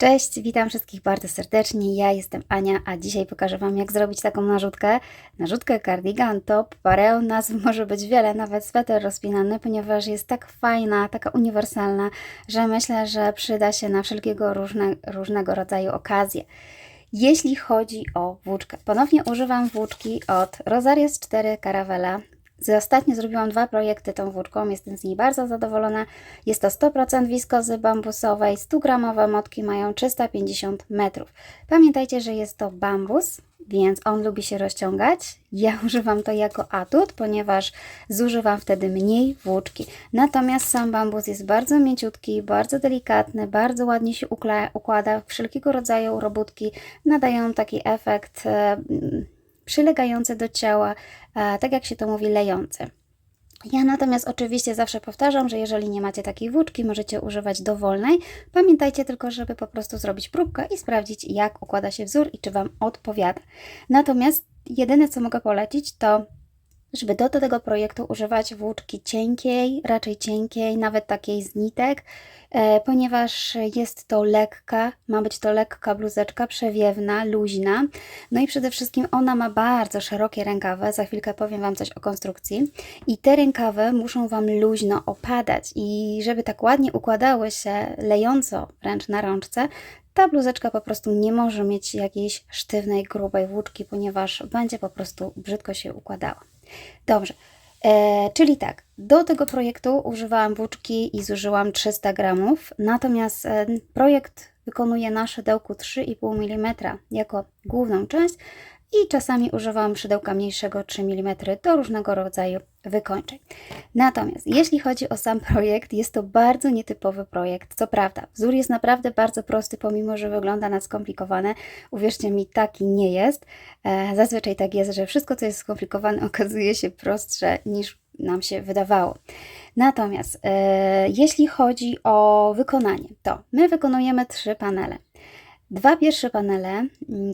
Cześć, witam wszystkich bardzo serdecznie. Ja jestem Ania, a dzisiaj pokażę Wam, jak zrobić taką narzutkę. Narzutkę cardigan, top, pareo, nazw może być wiele, nawet sweter rozpinany, ponieważ jest tak fajna, taka uniwersalna, że myślę, że przyda się na wszelkiego różnego rodzaju okazje. Jeśli chodzi o włóczkę, ponownie używam włóczki od Rosarius 4 Caravella. Ostatnio zrobiłam 2 projekty tą włóczką, jestem z niej bardzo zadowolona. Jest to 100% wiskozy bambusowej, 100-gramowe motki mają 350 metrów. Pamiętajcie, że jest to bambus, więc on lubi się rozciągać. Ja używam to jako atut, ponieważ zużywam wtedy mniej włóczki. Natomiast sam bambus jest bardzo mięciutki, bardzo delikatny, bardzo ładnie się układa. Wszelkiego rodzaju robótki nadają taki efekt przylegający do ciała, tak jak się to mówi, lejący. Ja natomiast oczywiście zawsze powtarzam, że jeżeli nie macie takiej włóczki, możecie używać dowolnej. Pamiętajcie tylko, żeby po prostu zrobić próbkę i sprawdzić, jak układa się wzór i czy Wam odpowiada. Natomiast jedyne, co mogę polecić, to żeby do tego projektu używać włóczki cienkiej, raczej cienkiej, nawet takiej z nitek, ponieważ jest to lekka, ma być to lekka bluzeczka, przewiewna, luźna. No i przede wszystkim ona ma bardzo szerokie rękawy, za chwilkę powiem Wam coś o konstrukcji. I te rękawy muszą Wam luźno opadać i żeby tak ładnie układały się lejąco wręcz na rączce, ta bluzeczka po prostu nie może mieć jakiejś sztywnej, grubej włóczki, ponieważ będzie po prostu brzydko się układała. Dobrze, czyli tak, do tego projektu używałam włóczki i zużyłam 300 gramów, natomiast projekt wykonuje na szydełku 3,5 mm jako główną część i czasami używam szydełka mniejszego 3 mm do różnego rodzaju wykończeń. Natomiast jeśli chodzi o sam projekt, jest to bardzo nietypowy projekt. Co prawda, wzór jest naprawdę bardzo prosty, pomimo że wygląda na skomplikowane. Uwierzcie mi, taki nie jest. Zazwyczaj tak jest, że wszystko, co jest skomplikowane, okazuje się prostsze niż nam się wydawało. Natomiast jeśli chodzi o wykonanie, to my wykonujemy 3 panele. 2 pierwsze panele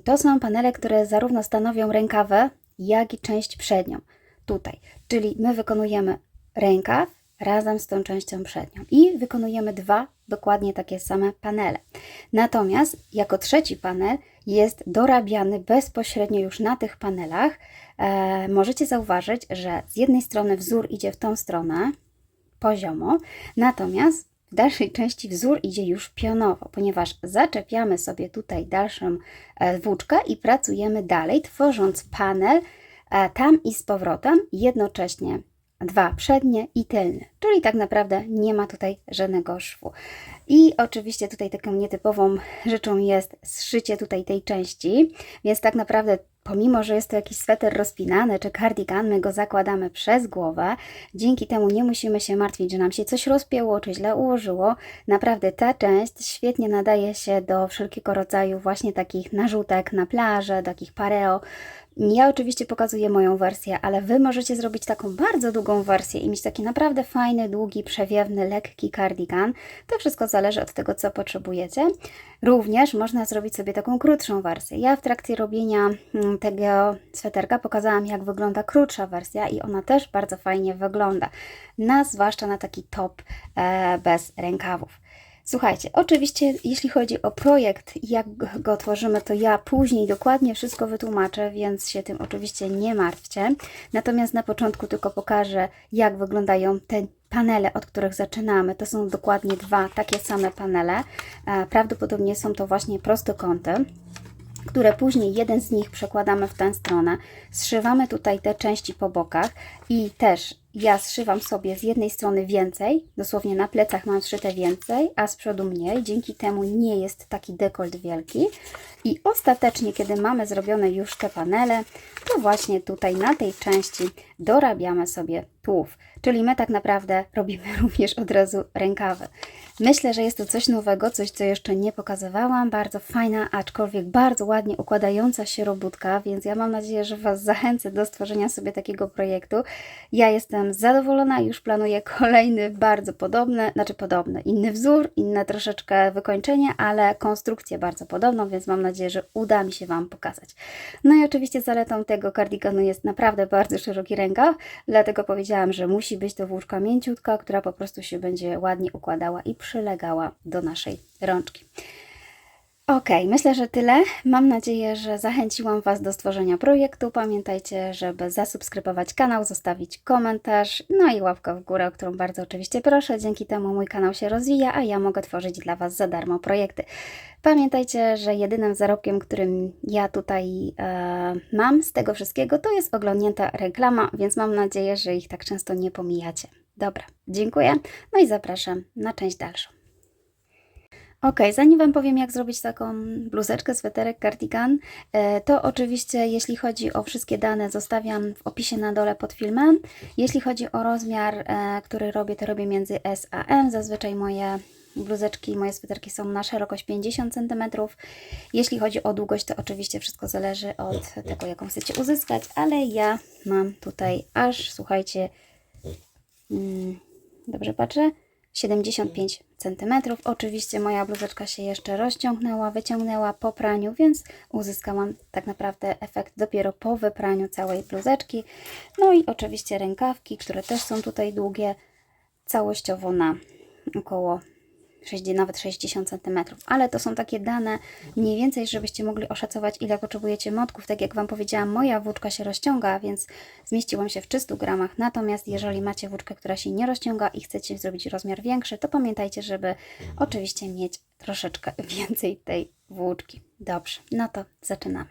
to są panele, które zarówno stanowią rękawę, jak i część przednią. Tutaj, czyli my wykonujemy rękaw razem z tą częścią przednią i wykonujemy 2 dokładnie takie same panele. Natomiast jako trzeci panel jest dorabiany bezpośrednio już na tych panelach. Możecie zauważyć, że z jednej strony wzór idzie w tą stronę poziomo, natomiast w dalszej części wzór idzie już pionowo, ponieważ zaczepiamy sobie tutaj dalszą włóczkę i pracujemy dalej, tworząc panel tam i z powrotem, jednocześnie 2 przednie i tylne, czyli tak naprawdę nie ma tutaj żadnego szwu. I oczywiście tutaj taką nietypową rzeczą jest zszycie tutaj tej części, więc tak naprawdę pomimo, że jest to jakiś sweter rozpinany czy cardigan, my go zakładamy przez głowę. Dzięki temu nie musimy się martwić, że nam się coś rozpięło czy źle ułożyło. Naprawdę ta część świetnie nadaje się do wszelkiego rodzaju właśnie takich narzutek na plażę, takich pareo. Ja oczywiście pokazuję moją wersję, ale Wy możecie zrobić taką bardzo długą wersję i mieć taki naprawdę fajny, długi, przewiewny, lekki cardigan. To wszystko zależy od tego, co potrzebujecie. Również można zrobić sobie taką krótszą wersję. Ja w trakcie robienia tego sweterka pokazałam, jak wygląda krótsza wersja i ona też bardzo fajnie wygląda, zwłaszcza na taki top bez rękawów. Słuchajcie, oczywiście jeśli chodzi o projekt, jak go tworzymy, to ja później dokładnie wszystko wytłumaczę, więc się tym oczywiście nie martwcie. Natomiast na początku tylko pokażę, jak wyglądają te panele, od których zaczynamy. To są dokładnie 2 takie same panele. Prawdopodobnie są to właśnie prostokąty, które później jeden z nich przekładamy w tę stronę. Zszywamy tutaj te części po bokach i też ja zszywam sobie z jednej strony więcej, dosłownie na plecach mam zszyte więcej, a z przodu mniej. Dzięki temu nie jest taki dekolt wielki. I ostatecznie, kiedy mamy zrobione już te panele, to właśnie tutaj na tej części dorabiamy sobie tułów. Czyli my tak naprawdę robimy również od razu rękawy. Myślę, że jest to coś nowego, coś, co jeszcze nie pokazywałam. Bardzo fajna, aczkolwiek bardzo ładnie układająca się robótka, więc ja mam nadzieję, że Was zachęcę do stworzenia sobie takiego projektu. Ja jestem zadowolona, już planuję kolejny bardzo podobny, inny wzór, inne troszeczkę wykończenie, ale konstrukcję bardzo podobną, więc mam nadzieję, że uda mi się Wam pokazać. No i oczywiście zaletą tego cardiganu jest naprawdę bardzo szeroki rękaw, dlatego powiedziałam, że musi być to włóczka mięciutka, która po prostu się będzie ładnie układała i przylegała do naszej rączki. Ok, myślę, że tyle. Mam nadzieję, że zachęciłam Was do stworzenia projektu. Pamiętajcie, żeby zasubskrybować kanał, zostawić komentarz, no i łapkę w górę, o którą bardzo oczywiście proszę. Dzięki temu mój kanał się rozwija, a ja mogę tworzyć dla Was za darmo projekty. Pamiętajcie, że jedynym zarobkiem, którym ja tutaj mam z tego wszystkiego, to jest oglądnięta reklama, więc mam nadzieję, że ich tak często nie pomijacie. Dobra, dziękuję. No i zapraszam na część dalszą. Ok, zanim Wam powiem, jak zrobić taką bluzeczkę, sweterek, cardigan, to oczywiście, jeśli chodzi o wszystkie dane, zostawiam w opisie na dole pod filmem. Jeśli chodzi o rozmiar, który robię, to robię między S a M. Zazwyczaj moje bluzeczki, moje sweterki są na szerokość 50 cm. Jeśli chodzi o długość, to oczywiście wszystko zależy od tego, jaką chcecie uzyskać, ale ja mam tutaj aż, słuchajcie, dobrze patrzę, 75 cm. Oczywiście moja bluzeczka się jeszcze rozciągnęła, wyciągnęła po praniu, więc uzyskałam tak naprawdę efekt dopiero po wypraniu całej bluzeczki. No i oczywiście rękawki, które też są tutaj długie, całościowo na około nawet 60 cm, ale to są takie dane mniej więcej, żebyście mogli oszacować, ile potrzebujecie motków. Tak jak Wam powiedziałam, moja włóczka się rozciąga, więc zmieściłam się w 300 gramach. Natomiast jeżeli macie włóczkę, która się nie rozciąga i chcecie zrobić rozmiar większy, to pamiętajcie, żeby oczywiście mieć troszeczkę więcej tej włóczki. Dobrze, no to zaczynamy.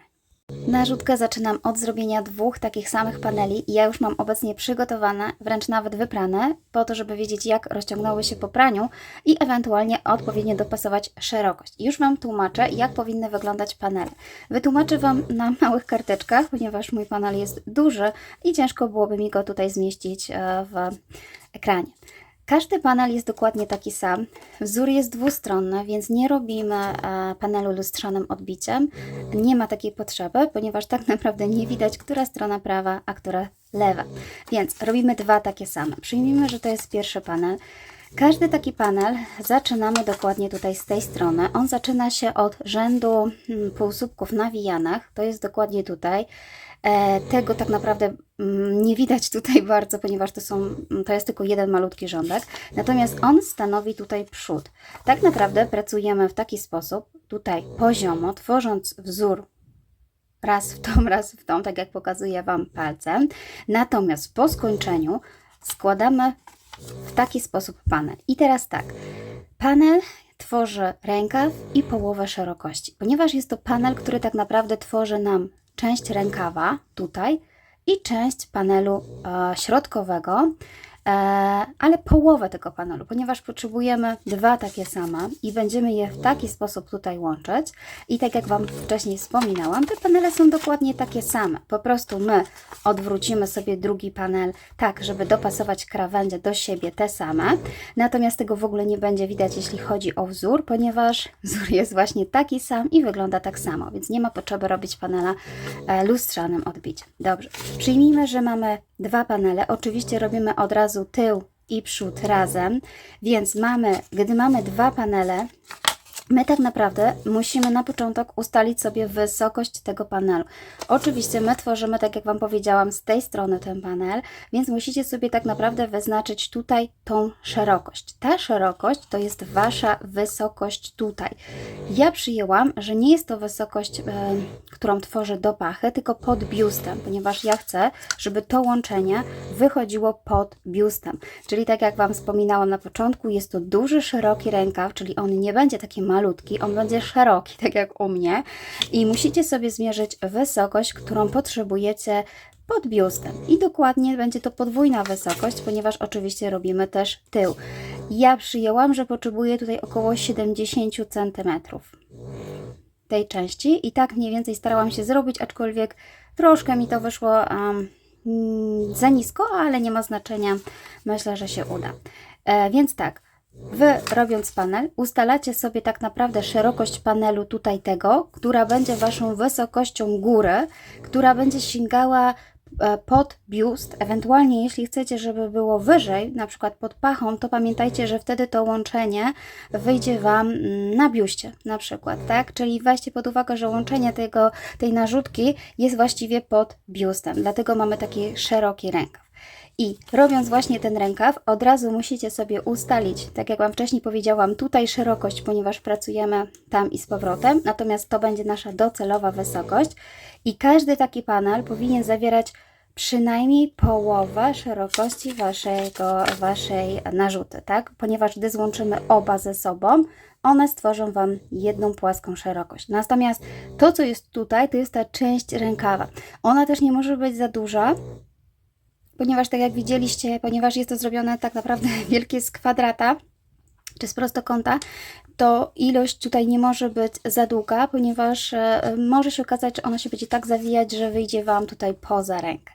Narzutkę zaczynam od zrobienia dwóch takich samych paneli. Ja już mam obecnie przygotowane, wręcz nawet wyprane, po to, żeby wiedzieć, jak rozciągnęły się po praniu i ewentualnie odpowiednio dopasować szerokość. Już Wam tłumaczę, jak powinny wyglądać panele. Wytłumaczę Wam na małych karteczkach, ponieważ mój panel jest duży i ciężko byłoby mi go tutaj zmieścić w ekranie. Każdy panel jest dokładnie taki sam. Wzór jest dwustronny, więc nie robimy panelu lustrzanym odbiciem. Nie ma takiej potrzeby, ponieważ tak naprawdę nie widać, która strona prawa, a która lewa. Więc robimy dwa takie same. Przyjmijmy, że to jest pierwszy panel. Każdy taki panel zaczynamy dokładnie tutaj z tej strony. On zaczyna się od rzędu półsłupków nawijanych. To jest dokładnie tutaj. Tego tak naprawdę nie widać tutaj bardzo, ponieważ to jest tylko jeden malutki rządek. Natomiast on stanowi tutaj przód. Tak naprawdę pracujemy w taki sposób, tutaj poziomo, tworząc wzór raz w tą, tak jak pokazuję Wam palcem. Natomiast po skończeniu składamy w taki sposób panel. I teraz tak, panel tworzy rękaw i połowę szerokości, ponieważ jest to panel, który tak naprawdę tworzy nam część rękawa tutaj i część panelu środkowego, ale połowę tego panelu, ponieważ potrzebujemy dwa takie same i będziemy je w taki sposób tutaj łączyć. I tak jak Wam wcześniej wspominałam, te panele są dokładnie takie same. Po prostu my odwrócimy sobie drugi panel tak, żeby dopasować krawędzie do siebie te same. Natomiast tego w ogóle nie będzie widać, jeśli chodzi o wzór, ponieważ wzór jest właśnie taki sam i wygląda tak samo, więc nie ma potrzeby robić panela lustrzanym odbiciem. Dobrze, przyjmijmy, że mamy dwa panele. Oczywiście robimy od razu tył i przód razem, więc gdy mamy dwa panele, my tak naprawdę musimy na początek ustalić sobie wysokość tego panelu. Oczywiście my tworzymy, tak jak Wam powiedziałam, z tej strony ten panel, więc musicie sobie tak naprawdę wyznaczyć tutaj tą szerokość. Ta szerokość to jest Wasza wysokość tutaj. Ja przyjęłam, że nie jest to wysokość, którą tworzę do pachy, tylko pod biustem, ponieważ ja chcę, żeby to łączenie wychodziło pod biustem. Czyli tak jak Wam wspominałam na początku, jest to duży, szeroki rękaw, czyli on nie będzie taki malutki, on będzie szeroki, tak jak u mnie, i musicie sobie zmierzyć wysokość, którą potrzebujecie pod biustem. I dokładnie będzie to podwójna wysokość, ponieważ oczywiście robimy też tył. Ja przyjęłam, że potrzebuję tutaj około 70 cm tej części i tak mniej więcej starałam się zrobić, aczkolwiek troszkę mi to wyszło za nisko, ale nie ma znaczenia, myślę, że się uda. Więc tak, Wy robiąc panel, ustalacie sobie tak naprawdę szerokość panelu tutaj tego, która będzie Waszą wysokością góry, która będzie sięgała pod biust. Ewentualnie jeśli chcecie, żeby było wyżej, na przykład pod pachą, to pamiętajcie, że wtedy to łączenie wyjdzie Wam na biuście na przykład, tak? Czyli weźcie pod uwagę, że łączenie tej narzutki jest właściwie pod biustem, dlatego mamy taki szeroki rękaw. I robiąc właśnie ten rękaw, od razu musicie sobie ustalić, tak jak Wam wcześniej powiedziałam, tutaj szerokość, ponieważ pracujemy tam i z powrotem, natomiast to będzie nasza docelowa wysokość i każdy taki panel powinien zawierać przynajmniej połowę szerokości waszej narzuty, tak? Ponieważ gdy złączymy oba ze sobą, one stworzą Wam jedną płaską szerokość. Natomiast to, co jest tutaj, to jest ta część rękawa. Ona też nie może być za duża, ponieważ tak jak widzieliście, ponieważ jest to zrobione tak naprawdę wielkie z kwadrata, czy z prostokąta, to ilość tutaj nie może być za długa, ponieważ może się okazać, że ona się będzie tak zawijać, że wyjdzie Wam tutaj poza rękę.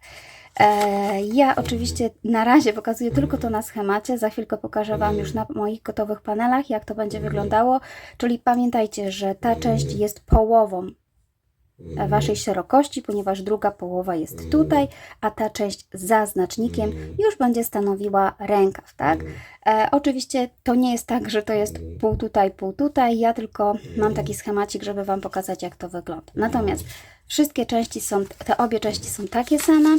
Ja oczywiście na razie pokazuję tylko to na schemacie, za chwilkę pokażę Wam już na moich gotowych panelach, jak to będzie wyglądało, czyli pamiętajcie, że ta część jest połową Waszej szerokości, ponieważ druga połowa jest tutaj, a ta część za znacznikiem już będzie stanowiła rękaw, tak? Oczywiście to nie jest tak, że to jest pół tutaj, ja tylko mam taki schemacik, żeby Wam pokazać, jak to wygląda. Natomiast wszystkie części są, te obie części są takie same.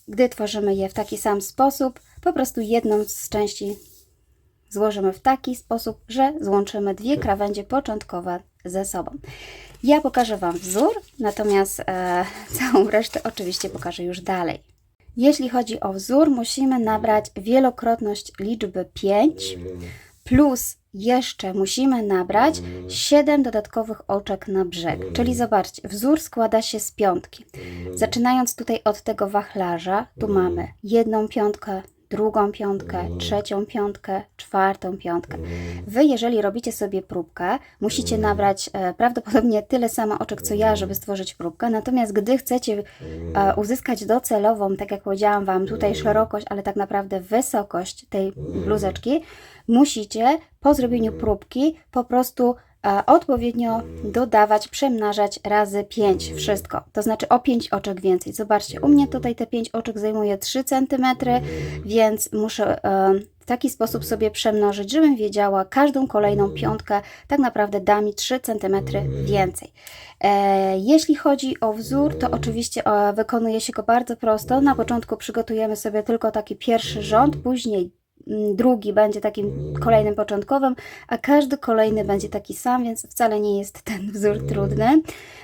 Gdy tworzymy je w taki sam sposób, po prostu jedną z części złożymy w taki sposób, że złączymy dwie krawędzie początkowe ze sobą. Ja pokażę Wam wzór, natomiast całą resztę oczywiście pokażę już dalej. Jeśli chodzi o wzór, musimy nabrać wielokrotność liczby 5, plus jeszcze musimy nabrać 7 dodatkowych oczek na brzeg. Czyli zobaczcie, wzór składa się z piątki. Zaczynając tutaj od tego wachlarza, tu mamy jedną piątkę, drugą piątkę, trzecią piątkę, czwartą piątkę. Wy, jeżeli robicie sobie próbkę, musicie nabrać prawdopodobnie tyle samo oczek, co ja, żeby stworzyć próbkę. Natomiast gdy chcecie uzyskać docelową, tak jak powiedziałam Wam, tutaj szerokość, ale tak naprawdę wysokość tej bluzeczki, musicie po zrobieniu próbki po prostu odpowiednio dodawać, przemnażać razy 5 wszystko. To znaczy o 5 oczek więcej. Zobaczcie, u mnie tutaj te 5 oczek zajmuje 3 cm, więc muszę w taki sposób sobie przemnożyć, żebym wiedziała, każdą kolejną piątkę tak naprawdę da mi 3 cm więcej. Jeśli chodzi o wzór, to oczywiście wykonuje się go bardzo prosto. Na początku przygotujemy sobie tylko taki pierwszy rząd, później drugi będzie takim kolejnym początkowym, a każdy kolejny będzie taki sam, więc wcale nie jest ten wzór trudny.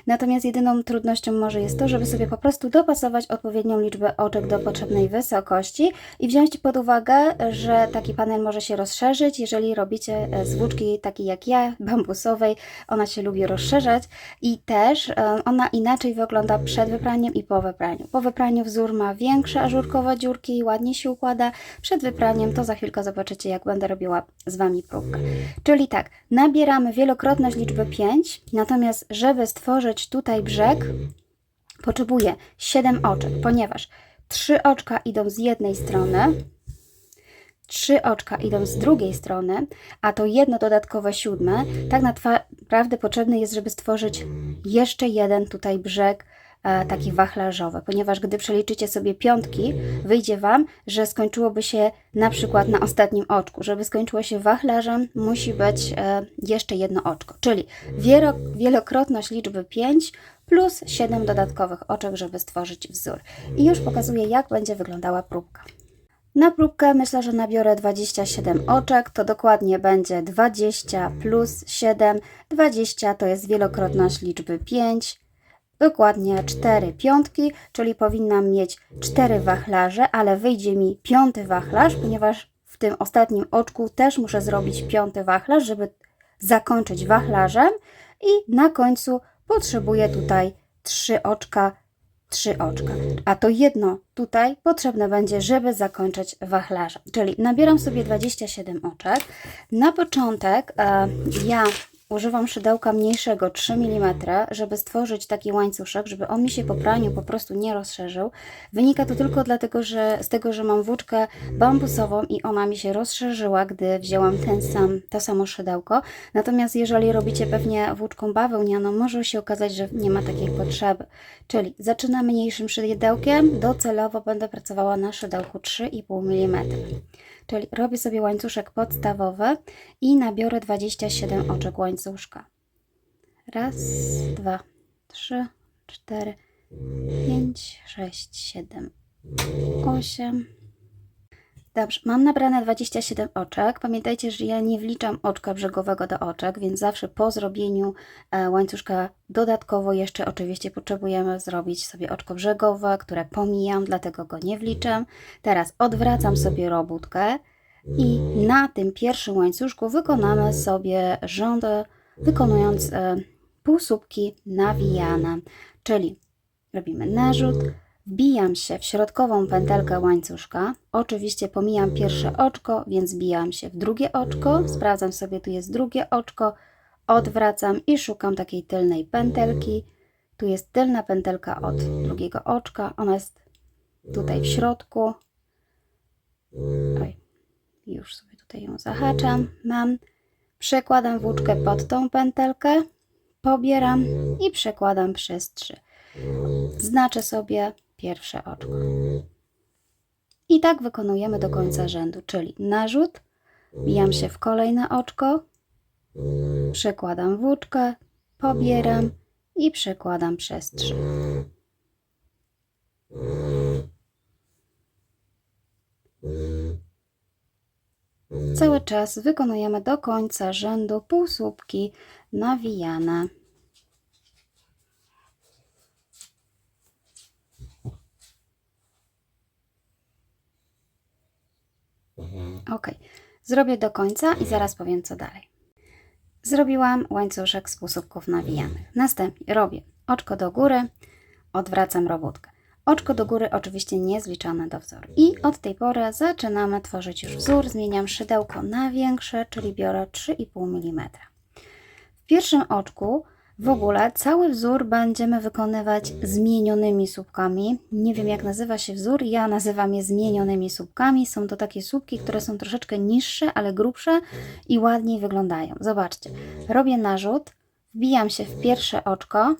Natomiast jedyną trudnością może jest to, żeby sobie po prostu dopasować odpowiednią liczbę oczek do potrzebnej wysokości i wziąć pod uwagę, że taki panel może się rozszerzyć, jeżeli robicie z włóczki takiej jak ja, bambusowej, ona się lubi rozszerzać i też ona inaczej wygląda przed wypraniem i po wypraniu. Po wypraniu wzór ma większe ażurkowe dziurki, ładnie się układa, przed wypraniem to za chwilkę zobaczycie, jak będę robiła z Wami próbkę. Czyli tak, nabieramy wielokrotność liczby 5, natomiast żeby stworzyć tutaj brzeg, potrzebuję 7 oczek, ponieważ 3 oczka idą z jednej strony, 3 oczka idą z drugiej strony, a to jedno dodatkowe 7, tak naprawdę potrzebny jest, żeby stworzyć jeszcze jeden tutaj brzeg taki wachlarzowy, ponieważ gdy przeliczycie sobie piątki, wyjdzie Wam, że skończyłoby się na przykład na ostatnim oczku. Żeby skończyło się wachlarzem, musi być jeszcze jedno oczko, czyli wielokrotność liczby 5 plus 7 dodatkowych oczek, żeby stworzyć wzór. I już pokazuję, jak będzie wyglądała próbka. Na próbkę myślę, że nabiorę 27 oczek, to dokładnie będzie 20 plus 7, 20 to jest wielokrotność liczby 5, dokładnie 4 piątki, czyli powinnam mieć 4 wachlarze, ale wyjdzie mi 5. wachlarz, ponieważ w tym ostatnim oczku też muszę zrobić 5. wachlarz, żeby zakończyć wachlarzem i na końcu potrzebuję tutaj 3 oczka, a to jedno tutaj potrzebne będzie, żeby zakończyć wachlarza. Czyli nabieram sobie 27 oczek. Na początek ja używam szydełka mniejszego 3 mm, żeby stworzyć taki łańcuszek, żeby on mi się po praniu po prostu nie rozszerzył. Wynika to tylko dlatego, że z tego, że mam włóczkę bambusową i ona mi się rozszerzyła, gdy wzięłam to samo szydełko. Natomiast jeżeli robicie pewnie włóczką bawełnianą, może się okazać, że nie ma takiej potrzeby. Czyli zaczynam mniejszym szydełkiem, docelowo będę pracowała na szydełku 3,5 mm. Czyli robię sobie łańcuszek podstawowy i nabiorę 27 oczek łańcuszka. Raz, 2, 3, 4, 5, 6, 7, 8. Dobrze, mam nabrane 27 oczek. Pamiętajcie, że ja nie wliczam oczka brzegowego do oczek, więc zawsze po zrobieniu łańcuszka dodatkowo jeszcze oczywiście potrzebujemy zrobić sobie oczko brzegowe, które pomijam, dlatego go nie wliczam. Teraz odwracam sobie robótkę i na tym pierwszym łańcuszku wykonamy sobie rząd, wykonując półsłupki nawijane, czyli robimy narzut, wbijam się w środkową pętelkę łańcuszka, oczywiście pomijam pierwsze oczko, więc wbijam się w drugie oczko, sprawdzam sobie, tu jest drugie oczko, odwracam i szukam takiej tylnej pętelki, tu jest tylna pętelka od drugiego oczka, ona jest tutaj w środku, oj, już sobie tutaj ją zahaczam, mam, przekładam włóczkę pod tą pętelkę, pobieram i przekładam przez 3. Znaczę sobie pierwsze oczko. I tak wykonujemy do końca rzędu, czyli narzut, wbijam się w kolejne oczko, przekładam włóczkę, pobieram i przekładam przez 3. Cały czas wykonujemy do końca rzędu półsłupki nawijane. Ok, zrobię do końca i zaraz powiem co dalej. Zrobiłam łańcuszek z półsłupków nawijanych. Następnie robię oczko do góry, odwracam robótkę. Oczko do góry oczywiście nie zliczane do wzoru. I od tej pory zaczynamy tworzyć już wzór. Zmieniam szydełko na większe, czyli biorę 3,5 mm. W pierwszym oczku w ogóle cały wzór będziemy wykonywać zmienionymi słupkami. Nie wiem jak nazywa się wzór, ja nazywam je zmienionymi słupkami. Są to takie słupki, które są troszeczkę niższe, ale grubsze i ładniej wyglądają. Zobaczcie, robię narzut, wbijam się w pierwsze oczko,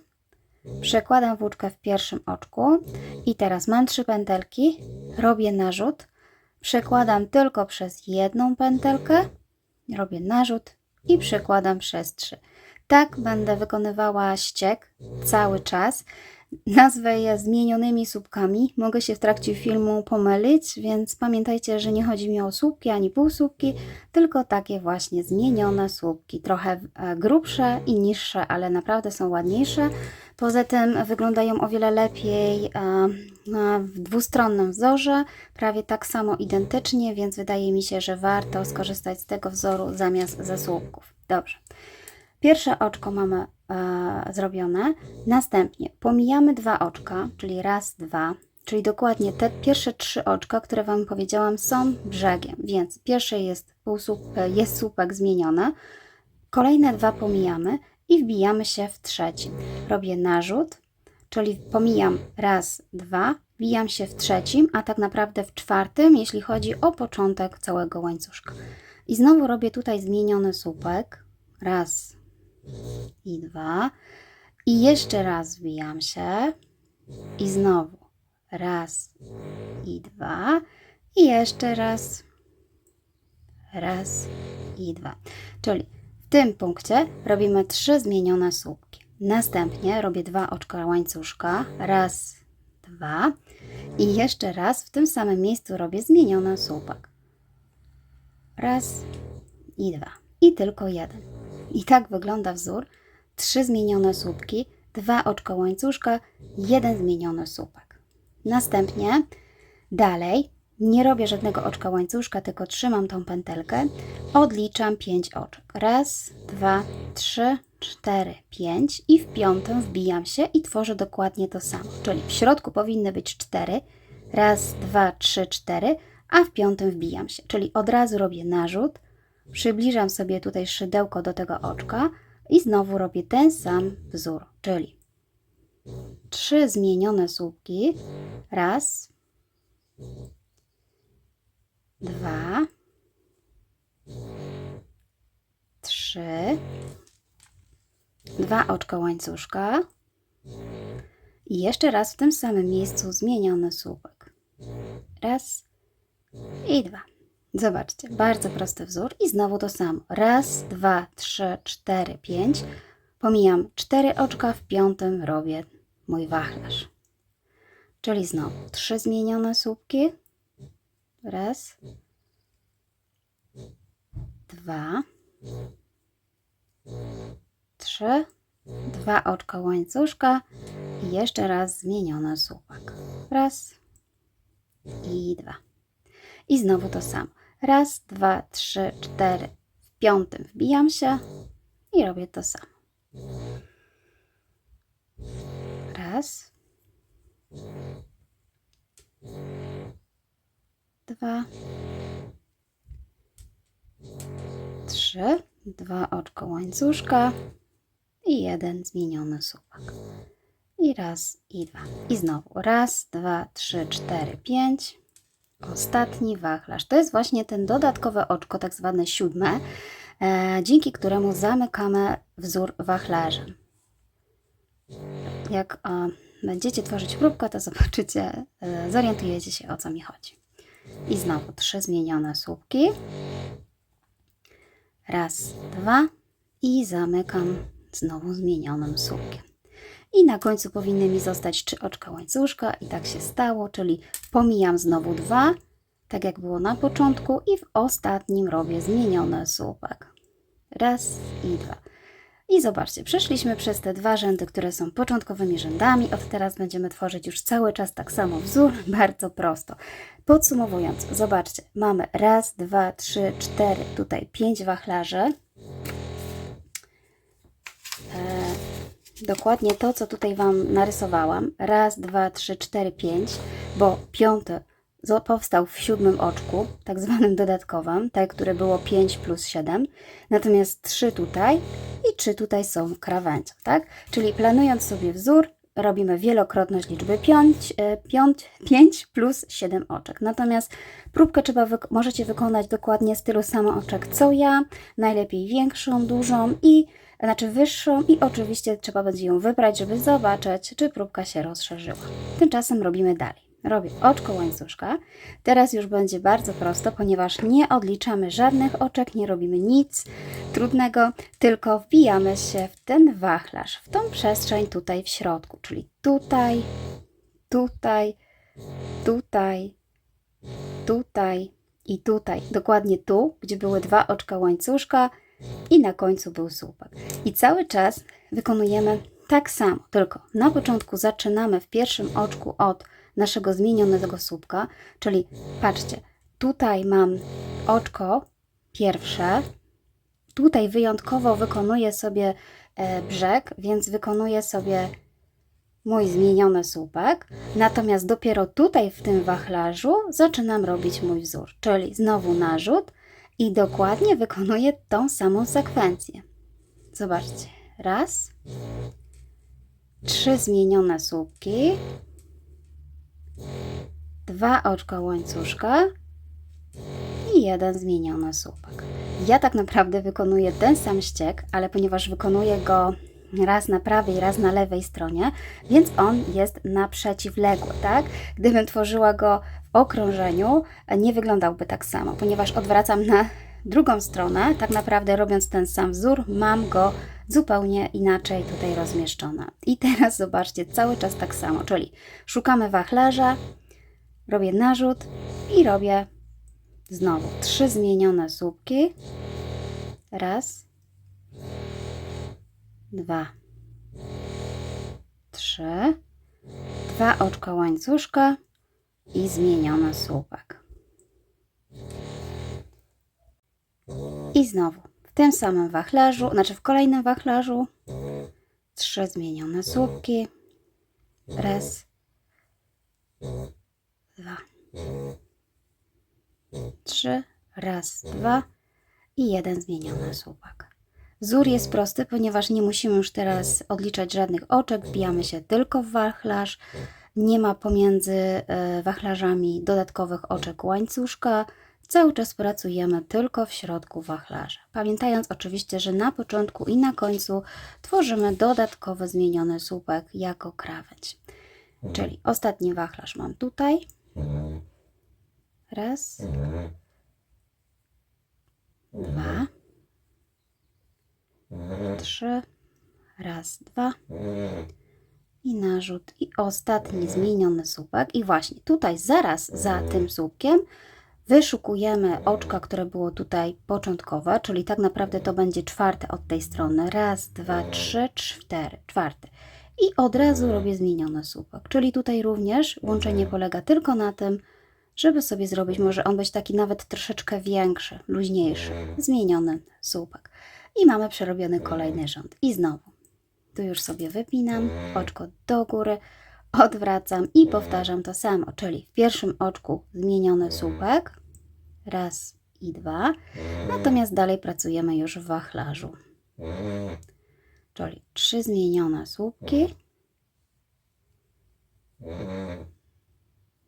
przekładam włóczkę w pierwszym oczku i teraz mam 3 pętelki, robię narzut, przekładam tylko przez jedną pętelkę, robię narzut i przekładam przez 3. Tak będę wykonywała ściek cały czas. Nazwę je zmienionymi słupkami. Mogę się w trakcie filmu pomylić, więc pamiętajcie, że nie chodzi mi o słupki ani półsłupki, tylko takie właśnie zmienione słupki. Trochę grubsze i niższe, ale naprawdę są ładniejsze. Poza tym wyglądają o wiele lepiej w dwustronnym wzorze, prawie tak samo identycznie, więc wydaje mi się, że warto skorzystać z tego wzoru zamiast ze słupków. Dobrze. Pierwsze oczko mamy zrobione, następnie pomijamy 2 oczka, czyli raz, 2, czyli dokładnie te pierwsze 3 oczka, które Wam powiedziałam, są brzegiem, więc pierwsze jest słupek zmieniony, kolejne 2 pomijamy i wbijamy się w trzecim. Robię narzut, czyli pomijam raz, 2, wbijam się w trzecim, a tak naprawdę w czwartym, jeśli chodzi o początek całego łańcuszka. I znowu robię tutaj zmieniony słupek, raz i 2 i jeszcze raz wbijam się i znowu raz i 2 i jeszcze raz i 2, czyli w tym punkcie robimy 3 zmienione słupki. Następnie robię 2 oczka łańcuszka, raz, 2 i jeszcze raz w tym samym miejscu robię zmieniony słupek, raz i 2 i tylko jeden. I tak wygląda wzór. 3 zmienione słupki, 2 oczka łańcuszka, 1 zmieniony słupek. Następnie dalej nie robię żadnego oczka łańcuszka, tylko trzymam tą pętelkę, odliczam 5 oczek. Raz, 2, 3, 4, 5 i w piątym wbijam się i tworzę dokładnie to samo. Czyli w środku powinny być 4, raz, 2, 3, 4, a w piątym wbijam się. Czyli od razu robię narzut, przybliżam sobie tutaj szydełko do tego oczka i znowu robię ten sam wzór, czyli 3 zmienione słupki, raz, 2, 3, 2 oczka łańcuszka i jeszcze raz w tym samym miejscu zmieniony słupek, raz i 2. Zobaczcie, bardzo prosty wzór i znowu to samo. Raz, 2, 3, 4, 5. Pomijam 4 oczka, w piątym robię mój wachlarz. czyli znowu 3 zmienione słupki. Raz, 2, 3, 2 oczka łańcuszka i jeszcze raz zmieniony słupek. Raz i 2. I znowu to samo. Raz, 2, 3, 4. W 5 wbijam się i robię to samo. Raz, 2, 3, 2 oczka łańcuszka i 1 zmieniony słupek. I raz, i 2. I znowu raz, 2, 3, 4, 5. Ostatni wachlarz. To jest właśnie ten dodatkowe oczko, tak zwane 7, dzięki któremu zamykamy wzór wachlarzem. Jak będziecie tworzyć próbkę, to zobaczycie, zorientujecie się, o co mi chodzi. I znowu 3 zmienione słupki. Raz, 2 i zamykam znowu zmienionym słupkiem. I na końcu powinny mi zostać 3 oczka łańcuszka i tak się stało, czyli pomijam znowu 2, tak jak było na początku i w ostatnim robię zmieniony słupek. Raz i 2. I zobaczcie, przeszliśmy przez te 2 rzędy, które są początkowymi rzędami. Od teraz będziemy tworzyć już cały czas tak samo wzór, bardzo prosto. Podsumowując, zobaczcie, mamy raz, 2, 3, 4, tutaj 5 wachlarzy. Dokładnie to, co tutaj Wam narysowałam. Raz, 2, 3, 4, 5, bo 5 powstał w 7 oczku, tak zwanym dodatkowym, tak, które było 5 plus 7, natomiast 3 tutaj i 3 tutaj są krawędzią, tak? Czyli planując sobie wzór, robimy wielokrotność liczby 5 plus 7 oczek. Natomiast próbkę możecie wykonać dokładnie z tylu samo oczek co ja, najlepiej większą, dużą znaczy wyższą i oczywiście trzeba będzie ją wybrać, żeby zobaczyć, czy próbka się rozszerzyła. Tymczasem robimy dalej. Robię oczko łańcuszka. Teraz już będzie bardzo prosto, ponieważ nie odliczamy żadnych oczek, nie robimy nic trudnego, tylko wbijamy się w ten wachlarz, w tą przestrzeń tutaj w środku, czyli tutaj, tutaj, tutaj, tutaj i tutaj. Dokładnie tu, gdzie były 2 oczka łańcuszka i na końcu był słupek. I cały czas wykonujemy tak samo, tylko na początku zaczynamy w pierwszym oczku od naszego zmienionego słupka, czyli patrzcie, tutaj mam oczko pierwsze, tutaj wyjątkowo wykonuję sobie brzeg, więc wykonuję sobie mój zmieniony słupek, natomiast dopiero tutaj w tym wachlarzu zaczynam robić mój wzór, czyli znowu narzut i dokładnie wykonuję tą samą sekwencję. Zobaczcie, raz, 3 zmienione słupki, 2 oczka łańcuszka i 1 zmieniony słupek. Ja tak naprawdę wykonuję ten sam ściek, ale ponieważ wykonuję go raz na prawej, raz na lewej stronie, więc on jest na przeciwległy, tak? Gdybym tworzyła go w okrążeniu, nie wyglądałby tak samo, ponieważ odwracam na drugą stronę, tak naprawdę robiąc ten sam wzór, mam go zupełnie inaczej tutaj rozmieszczone. I teraz zobaczcie, cały czas tak samo, czyli szukamy wachlarza, robię narzut i robię znowu 3 zmienione słupki. Raz, 2, 3, 2 oczka łańcuszka i zmieniony słupek. I znowu w tym samym wachlarzu, znaczy w kolejnym wachlarzu 3 zmienione słupki. Raz, 2, 3, raz, 2 i 1 zmieniony słupek. Wzór jest prosty, ponieważ nie musimy już teraz odliczać żadnych oczek, wbijamy się tylko w wachlarz. Nie ma pomiędzy wachlarzami dodatkowych oczek łańcuszka. Cały czas pracujemy tylko w środku wachlarza. Pamiętając oczywiście, że na początku i na końcu tworzymy dodatkowy zmieniony słupek jako krawędź. Czyli ostatni wachlarz mam tutaj. Raz, 2, 3, raz, 2 i narzut i ostatni zmieniony słupek. I właśnie tutaj zaraz za tym słupkiem wyszukujemy oczka, które było tutaj początkowe, czyli tak naprawdę to będzie czwarte od tej strony. Raz, dwa, trzy, cztery, czwarte. I od razu robię zmieniony słupek, czyli tutaj również łączenie polega tylko na tym, żeby sobie zrobić, może on być taki nawet troszeczkę większy, luźniejszy, zmieniony słupek. I mamy przerobiony kolejny rząd. I znowu, tu już sobie wypinam, oczko do góry, odwracam i powtarzam to samo, czyli w pierwszym oczku zmieniony słupek, raz i dwa, natomiast dalej pracujemy już w wachlarzu. Czyli 3 zmienione słupki,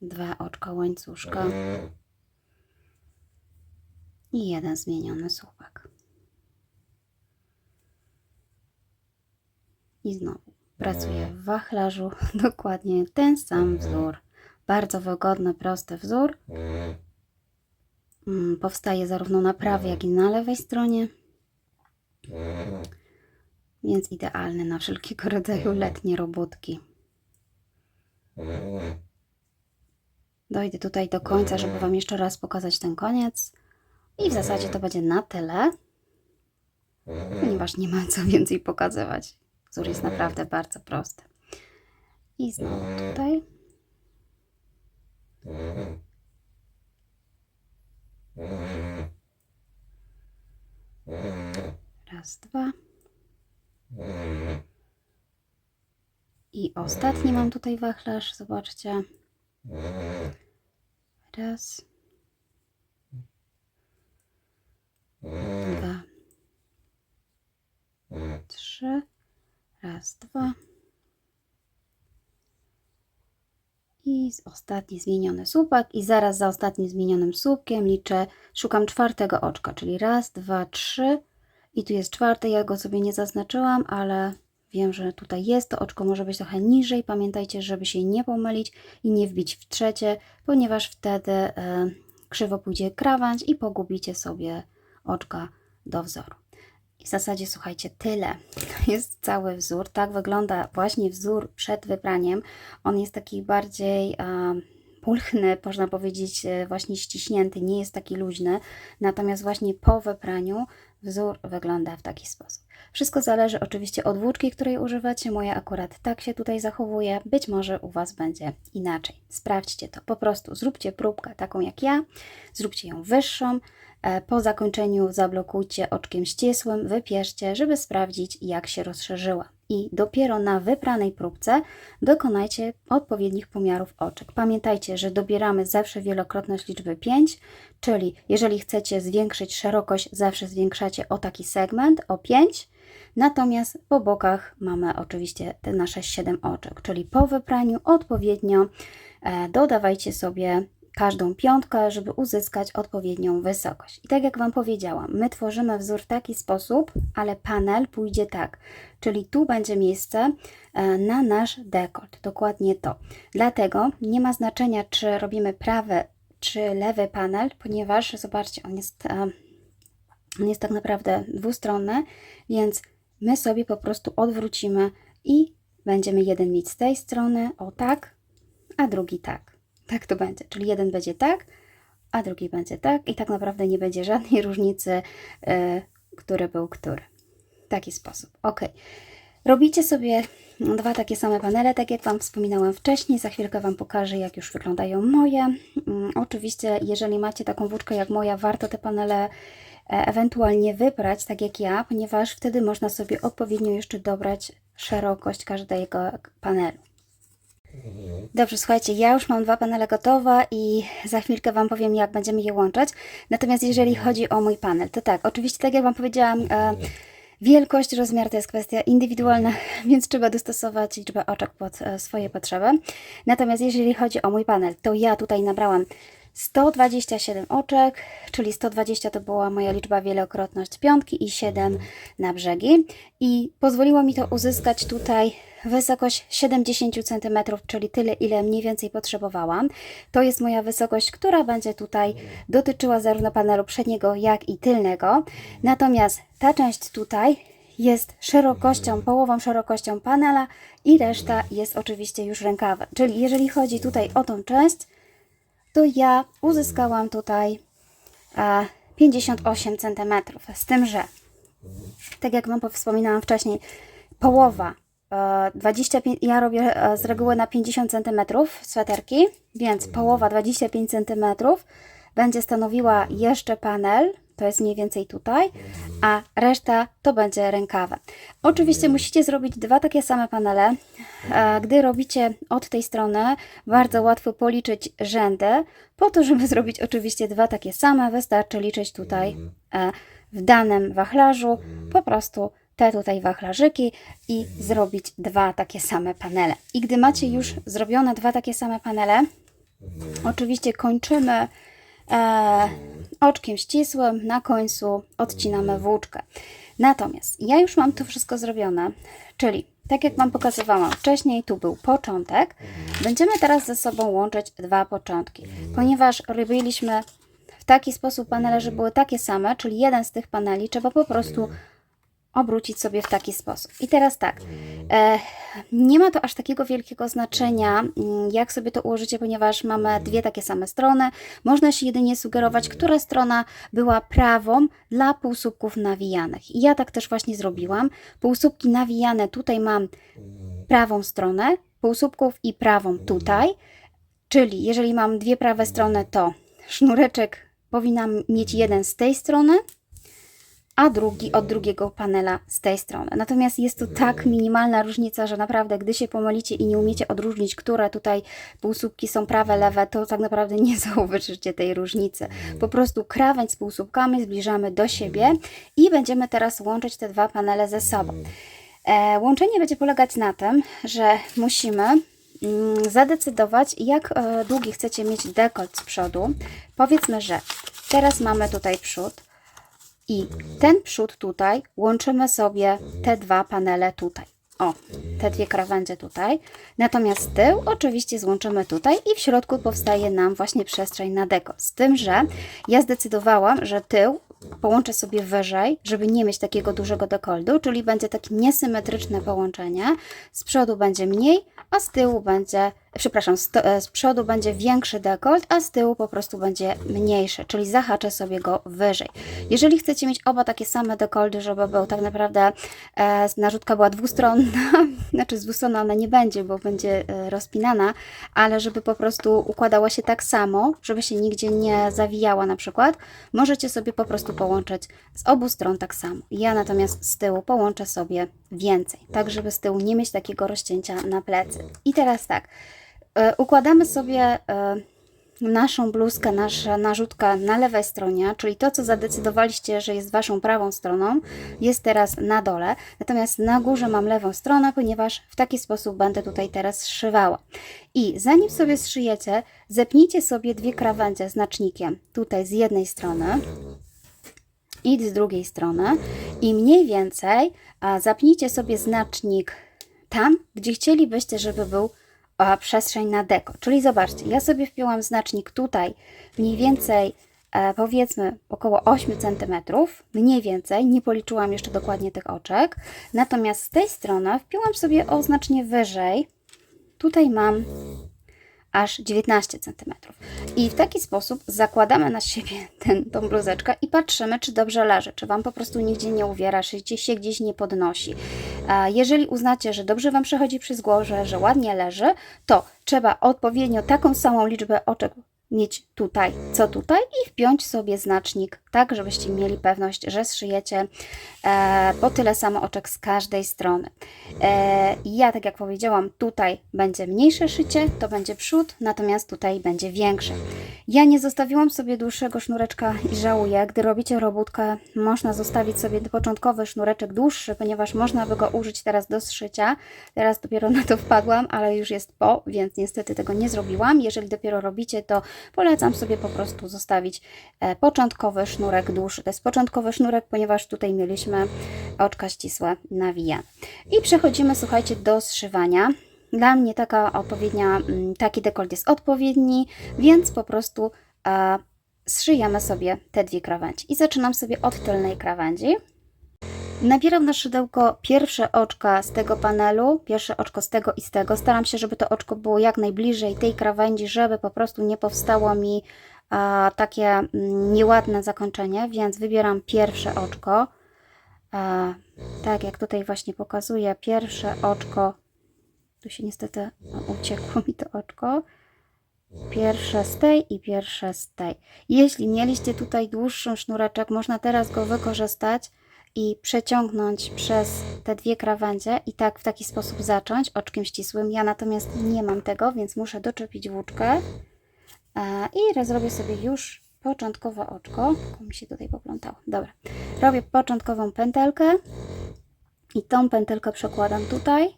2 oczka łańcuszka i 1 zmieniony słupek. I znowu pracuję w wachlarzu, dokładnie ten sam wzór. Bardzo wygodny, prosty wzór. Powstaje zarówno na prawej, jak i na lewej stronie. Więc idealny na wszelkiego rodzaju letnie robótki. Dojdę tutaj do końca, żeby Wam jeszcze raz pokazać ten koniec. I w zasadzie to będzie na tyle, ponieważ nie ma co więcej pokazywać. Wzór jest naprawdę bardzo prosty. I znowu tutaj. Raz, dwa. I ostatni mam tutaj wachlarz, zobaczcie. Raz. Dwa. Trzy. Raz, dwa. I ostatni zmieniony słupek. I zaraz za ostatnim zmienionym słupkiem liczę, szukam czwartego oczka, czyli raz, dwa, trzy. I tu jest czwarte, ja go sobie nie zaznaczyłam, ale wiem, że tutaj jest. To oczko może być trochę niżej. Pamiętajcie, żeby się nie pomylić i nie wbić w trzecie, ponieważ wtedy krzywo pójdzie krawędź i pogubicie sobie oczka do wzoru. I w zasadzie, słuchajcie, tyle. To jest cały wzór. Tak wygląda właśnie wzór przed wypraniem. On jest taki bardziej pulchny, można powiedzieć, właśnie ściśnięty, nie jest taki luźny. Natomiast właśnie po wypraniu wzór wygląda w taki sposób. Wszystko zależy oczywiście od włóczki, której używacie. Moja akurat tak się tutaj zachowuje. Być może u Was będzie inaczej. Sprawdźcie to. Po prostu zróbcie próbkę taką jak ja. Zróbcie ją wyższą. Po zakończeniu zablokujcie oczkiem ścisłym, wypierzcie, żeby sprawdzić, jak się rozszerzyła. I dopiero na wypranej próbce dokonajcie odpowiednich pomiarów oczek. Pamiętajcie, że dobieramy zawsze wielokrotność liczby 5, czyli jeżeli chcecie zwiększyć szerokość, zawsze zwiększacie o taki segment, o 5. Natomiast po bokach mamy oczywiście te nasze 7 oczek, czyli po wypraniu odpowiednio dodawajcie sobie każdą piątkę, żeby uzyskać odpowiednią wysokość. I tak jak Wam powiedziałam, my tworzymy wzór w taki sposób, ale panel pójdzie tak, czyli tu będzie miejsce na nasz dekolt, dokładnie to. Dlatego nie ma znaczenia, czy robimy prawy czy lewy panel, ponieważ zobaczcie, on jest tak naprawdę dwustronny, więc my sobie po prostu odwrócimy i będziemy jeden mieć z tej strony, o tak, a drugi tak. Tak to będzie, czyli jeden będzie tak, a drugi będzie tak i tak naprawdę nie będzie żadnej różnicy, który był który. W taki sposób. Ok. Robicie sobie dwa takie same panele, tak jak Wam wspominałam wcześniej. Za chwilkę Wam pokażę, jak już wyglądają moje. Oczywiście, jeżeli macie taką włóczkę jak moja, warto te panele ewentualnie wybrać, tak jak ja, ponieważ wtedy można sobie odpowiednio jeszcze dobrać szerokość każdego panelu. Dobrze, słuchajcie, ja już mam dwa panele gotowe i za chwilkę Wam powiem, jak będziemy je łączać. Natomiast jeżeli chodzi o mój panel, to tak, oczywiście tak jak Wam powiedziałam, wielkość, rozmiar to jest kwestia indywidualna, więc trzeba dostosować liczbę oczek pod swoje potrzeby. Natomiast jeżeli chodzi o mój panel, to ja tutaj nabrałam 127 oczek, czyli 120 to była moja liczba wielokrotność piątki i 7 na brzegi. I pozwoliło mi to uzyskać tutaj wysokość 70 cm, czyli tyle, ile mniej więcej potrzebowałam. To jest moja wysokość, która będzie tutaj dotyczyła zarówno panelu przedniego, jak i tylnego. Natomiast ta część tutaj jest szerokością, połową szerokością panela i reszta jest oczywiście już rękawem. Czyli jeżeli chodzi tutaj o tą część, to ja uzyskałam tutaj 58 cm. Z tym, że tak jak Wam wspominałam wcześniej, połowa 25, ja robię z reguły na 50 cm sweterki, więc połowa 25 cm będzie stanowiła jeszcze panel, to jest mniej więcej tutaj, a reszta to będzie rękawa. Oczywiście musicie zrobić dwa takie same panele. Gdy robicie od tej strony, bardzo łatwo policzyć rzędy. Po to, żeby zrobić oczywiście dwa takie same, wystarczy liczyć tutaj w danym wachlarzu po prostu te tutaj wachlarzyki i zrobić dwa takie same panele. I gdy macie już zrobione dwa takie same panele, oczywiście kończymy oczkiem ścisłym, na końcu odcinamy włóczkę. Natomiast ja już mam to wszystko zrobione, czyli tak jak Wam pokazywałam wcześniej, tu był początek. Będziemy teraz ze sobą łączyć dwa początki, ponieważ robiliśmy w taki sposób panele, że były takie same, czyli jeden z tych paneli trzeba po prostu obrócić sobie w taki sposób. I teraz tak, nie ma to aż takiego wielkiego znaczenia, jak sobie to ułożycie, ponieważ mamy dwie takie same strony. Można się jedynie sugerować, która strona była prawą dla półsłupków nawijanych. I ja tak też właśnie zrobiłam. Półsłupki nawijane tutaj mam prawą stronę, półsłupków i prawą tutaj. Czyli jeżeli mam dwie prawe strony, to sznureczek powinnam mieć jeden z tej strony, a drugi od drugiego panela z tej strony. Natomiast jest to tak minimalna różnica, że naprawdę gdy się pomylicie i nie umiecie odróżnić, które tutaj półsłupki są prawe, lewe, to tak naprawdę nie zauważycie tej różnicy. Po prostu krawędź z półsłupkami zbliżamy do siebie i będziemy teraz łączyć te dwa panele ze sobą. Łączenie będzie polegać na tym, że musimy zadecydować, jak długi chcecie mieć dekolt z przodu. Powiedzmy, że teraz mamy tutaj przód, i ten przód tutaj łączymy sobie te dwa panele tutaj. O, te dwie krawędzie tutaj. Natomiast tył oczywiście złączymy tutaj i w środku powstaje nam właśnie przestrzeń na dekolt. Z tym, że ja zdecydowałam, że tył połączę sobie wyżej, żeby nie mieć takiego dużego dekoltu, czyli będzie takie niesymetryczne połączenie. Z przodu będzie mniej, a z tyłu będzie, przepraszam, z przodu będzie większy dekolt, a z tyłu po prostu będzie mniejszy, czyli zahaczę sobie go wyżej. Jeżeli chcecie mieć oba takie same dekolty, żeby był tak naprawdę narzutka była dwustronna, znaczy z dwustronna ona nie będzie, bo będzie rozpinana, ale żeby po prostu układała się tak samo, żeby się nigdzie nie zawijała na przykład, możecie sobie po prostu połączyć z obu stron tak samo. Ja natomiast z tyłu połączę sobie więcej, tak żeby z tyłu nie mieć takiego rozcięcia na plecy. I teraz tak, układamy sobie naszą bluzkę, nasza narzutka na lewej stronie, czyli to, co zadecydowaliście, że jest Waszą prawą stroną, jest teraz na dole. Natomiast na górze mam lewą stronę, ponieważ w taki sposób będę tutaj teraz zszywała. I zanim sobie zszyjecie, zepnijcie sobie dwie krawędzie znacznikiem tutaj z jednej strony i z drugiej strony i mniej więcej zapnijcie sobie znacznik tam, gdzie chcielibyście, żeby był przestrzeń na deko. Czyli zobaczcie, ja sobie wpiłam znacznik tutaj mniej więcej powiedzmy około 8 cm, mniej więcej, nie policzyłam jeszcze dokładnie tych oczek. Natomiast z tej strony wpiłam sobie o znacznie wyżej, tutaj mam aż 19 cm. I w taki sposób zakładamy na siebie tą bluzeczkę i patrzymy, czy dobrze leży, czy Wam po prostu nigdzie nie uwiera, czy się gdzieś nie podnosi. Jeżeli uznacie, że dobrze Wam przechodzi przez głowę, że ładnie leży, to trzeba odpowiednio taką samą liczbę oczek mieć tutaj, co tutaj i wpiąć sobie znacznik, tak żebyście mieli pewność, że zszyjecie po tyle samo oczek z każdej strony. Ja, tak jak powiedziałam, tutaj będzie mniejsze szycie, to będzie przód, natomiast tutaj będzie większe. Ja nie zostawiłam sobie dłuższego sznureczka i żałuję, gdy robicie robótkę, można zostawić sobie początkowy sznureczek dłuższy, ponieważ można by go użyć teraz do zszycia. Teraz dopiero na to wpadłam, ale już jest po, więc niestety tego nie zrobiłam. Jeżeli dopiero robicie, to polecam sobie po prostu zostawić początkowy sznurek dłuższy. To jest początkowy sznurek, ponieważ tutaj mieliśmy oczka ścisłe nawijane. I przechodzimy, słuchajcie, do zszywania. Dla mnie taki dekolt jest odpowiedni, więc po prostu zszyjemy sobie te dwie krawędzi. I zaczynam sobie od tylnej krawędzi. Nabieram na szydełko pierwsze oczka z tego panelu, pierwsze oczko z tego i z tego. Staram się, żeby to oczko było jak najbliżej tej krawędzi, żeby po prostu nie powstało mi takie nieładne zakończenie, więc wybieram pierwsze oczko. Tak jak tutaj właśnie pokazuję, pierwsze oczko, tu się niestety uciekło mi to oczko, pierwsze z tej i pierwsze z tej. Jeśli mieliście tutaj dłuższy sznureczek, można teraz go wykorzystać i przeciągnąć przez te dwie krawędzie i tak w taki sposób zacząć oczkiem ścisłym. Ja natomiast nie mam tego, więc muszę doczepić włóczkę i zrobię sobie już początkowe oczko. Tylko mi się tutaj poplątało. Dobra, robię początkową pętelkę i tą pętelkę przekładam tutaj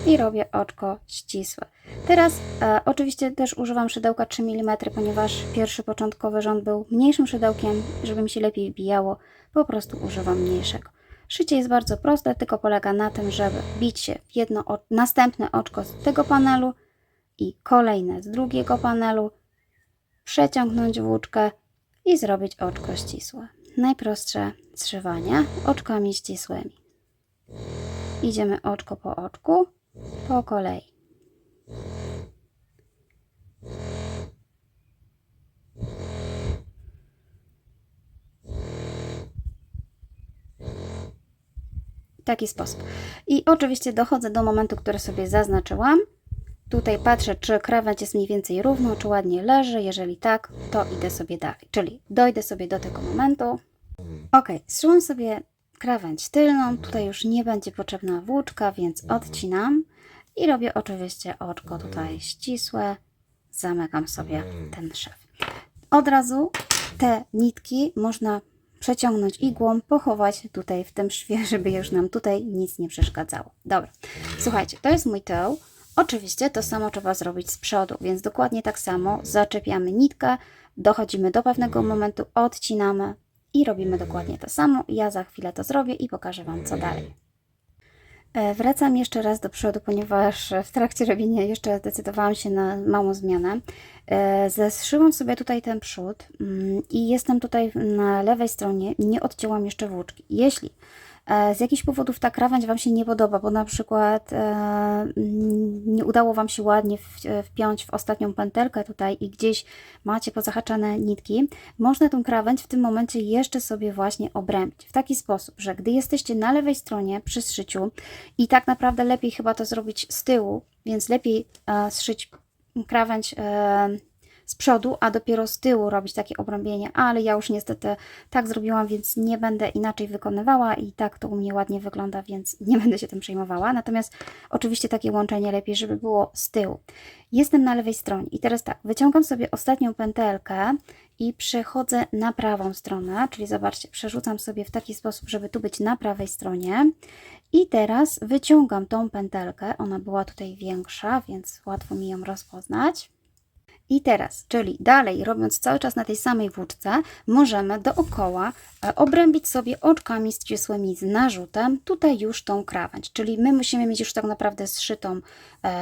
i robię oczko ścisłe. Teraz oczywiście też używam szydełka 3 mm, ponieważ pierwszy początkowy rząd był mniejszym szydełkiem, żeby mi się lepiej wbijało, po prostu używam mniejszego. Szycie jest bardzo proste, tylko polega na tym, żeby bić się w jedno następne oczko z tego panelu i kolejne z drugiego panelu, przeciągnąć włóczkę i zrobić oczko ścisłe. Najprostsze zszywanie oczkami ścisłymi. Idziemy oczko po oczku, po kolei. W taki sposób. I oczywiście dochodzę do momentu, który sobie zaznaczyłam. Tutaj patrzę, czy krawędź jest mniej więcej równo, czy ładnie leży. Jeżeli tak, to idę sobie dalej. Czyli dojdę sobie do tego momentu. Ok, zszyłam sobie krawędź tylną. Tutaj już nie będzie potrzebna włóczka, więc odcinam. I robię oczywiście oczko tutaj ścisłe. Zamykam sobie ten szew. Od razu te nitki można przeciągnąć igłą, pochować tutaj w tym szwie, żeby już nam tutaj nic nie przeszkadzało. Dobra, słuchajcie, to jest mój tył. Oczywiście to samo trzeba zrobić z przodu, więc dokładnie tak samo zaczepiamy nitkę, dochodzimy do pewnego momentu, odcinamy i robimy dokładnie to samo. Ja za chwilę to zrobię i pokażę Wam, co dalej. Wracam jeszcze raz do przodu, ponieważ w trakcie robienia jeszcze zdecydowałam się na małą zmianę. Zeszyłam sobie tutaj ten przód i jestem tutaj na lewej stronie, nie odcięłam jeszcze włóczki. Jeśli z jakichś powodów ta krawędź Wam się nie podoba, bo na przykład nie udało Wam się ładnie wpiąć w ostatnią pętelkę tutaj i gdzieś macie pozahaczane nitki, można tą krawędź w tym momencie jeszcze sobie właśnie obrębić. W taki sposób, że gdy jesteście na lewej stronie przy zszyciu i tak naprawdę lepiej chyba to zrobić z tyłu, więc lepiej zszyć krawędź z przodu, a dopiero z tyłu robić takie obrąbienie, ale ja już niestety tak zrobiłam, więc nie będę inaczej wykonywała i tak to u mnie ładnie wygląda, więc nie będę się tym przejmowała. Natomiast oczywiście takie łączenie lepiej, żeby było z tyłu. Jestem na lewej stronie i teraz tak, wyciągam sobie ostatnią pętelkę i przechodzę na prawą stronę, czyli zobaczcie, przerzucam sobie w taki sposób, żeby tu być na prawej stronie i teraz wyciągam tą pętelkę, ona była tutaj większa, więc łatwo mi ją rozpoznać. I teraz, czyli dalej, robiąc cały czas na tej samej włóczce, możemy dookoła obrębić sobie oczkami ścisłymi z narzutem tutaj już tą krawędź. Czyli my musimy mieć już tak naprawdę zszytą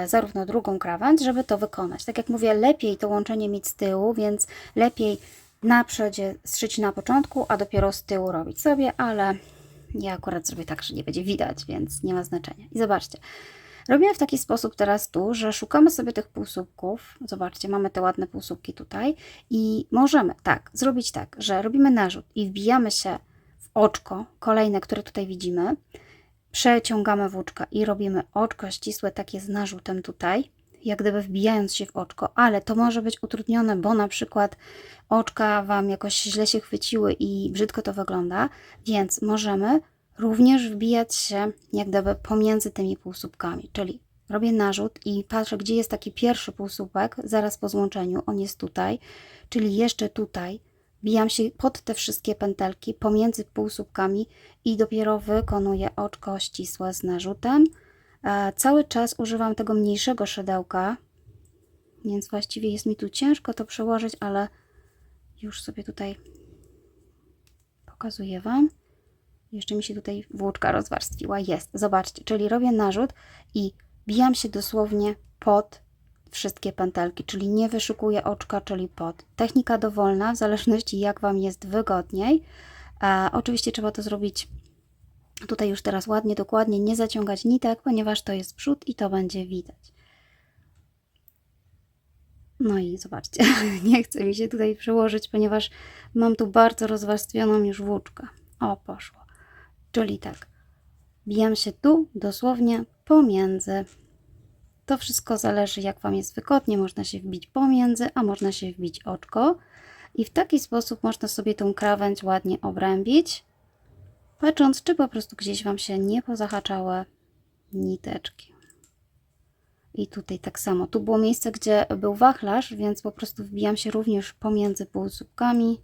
zarówno drugą krawędź, żeby to wykonać. Tak jak mówię, lepiej to łączenie mieć z tyłu, więc lepiej na przodzie zszyć na początku, a dopiero z tyłu robić sobie, ale ja akurat zrobię tak, że nie będzie widać, więc nie ma znaczenia. I zobaczcie. Robimy w taki sposób teraz tu, że szukamy sobie tych półsłupków. Zobaczcie, mamy te ładne półsłupki tutaj i możemy tak zrobić tak, że robimy narzut i wbijamy się w oczko kolejne, które tutaj widzimy. Przeciągamy włóczkę i robimy oczko ścisłe takie z narzutem tutaj, jak gdyby wbijając się w oczko, ale to może być utrudnione, bo na przykład oczka Wam jakoś źle się chwyciły i brzydko to wygląda, więc możemy również wbijać się jak gdyby pomiędzy tymi półsłupkami, czyli robię narzut i patrzę, gdzie jest taki pierwszy półsłupek, zaraz po złączeniu, on jest tutaj, czyli jeszcze tutaj, wbijam się pod te wszystkie pętelki pomiędzy półsłupkami i dopiero wykonuję oczko ścisłe z narzutem. Cały czas używam tego mniejszego szydełka, więc właściwie jest mi tu ciężko to przełożyć, ale już sobie tutaj pokazuję Wam. Jeszcze mi się tutaj włóczka rozwarstwiła. Jest, zobaczcie, czyli robię narzut i bijam się dosłownie pod wszystkie pętelki, czyli nie wyszukuję oczka, czyli pod. Technika dowolna, w zależności jak Wam jest wygodniej. A oczywiście trzeba to zrobić tutaj już teraz ładnie, dokładnie, nie zaciągać nitek, ponieważ to jest przód i to będzie widać. No i zobaczcie, nie chce mi się tutaj przełożyć, ponieważ mam tu bardzo rozwarstwioną już włóczkę. O, poszło. Czyli tak, bijam się tu dosłownie pomiędzy. To wszystko zależy, jak Wam jest wygodnie. Można się wbić pomiędzy, a można się wbić oczko. I w taki sposób można sobie tą krawędź ładnie obrębić, patrząc, czy po prostu gdzieś Wam się nie pozahaczały niteczki. I tutaj tak samo. Tu było miejsce, gdzie był wachlarz, więc po prostu wbijam się również pomiędzy półsłupkami,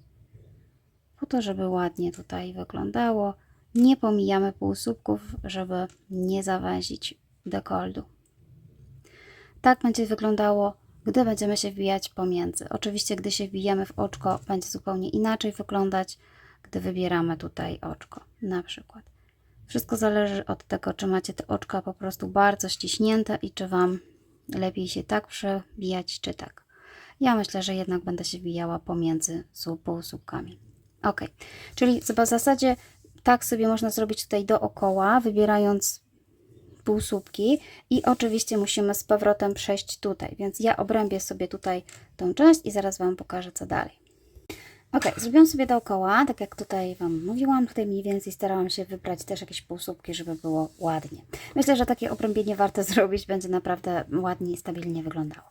po to, żeby ładnie tutaj wyglądało. Nie pomijamy półsłupków, żeby nie zawęzić dekoldu. Tak będzie wyglądało, gdy będziemy się wbijać pomiędzy. Oczywiście, gdy się wbijemy w oczko, będzie zupełnie inaczej wyglądać, gdy wybieramy tutaj oczko, na przykład. Wszystko zależy od tego, czy macie te oczka po prostu bardzo ściśnięte i czy Wam lepiej się tak przebijać, czy tak. Ja myślę, że jednak będę się wbijała pomiędzy półsłupkami. Ok, czyli w zasadzie tak sobie można zrobić tutaj dookoła, wybierając półsłupki i oczywiście musimy z powrotem przejść tutaj, więc ja obrębię sobie tutaj tą część i zaraz Wam pokażę, co dalej. Ok, zrobiłam sobie dookoła, tak jak tutaj Wam mówiłam, tutaj mniej więcej starałam się wybrać też jakieś półsłupki, żeby było ładnie. Myślę, że takie obrębienie warto zrobić, będzie naprawdę ładnie i stabilnie wyglądało.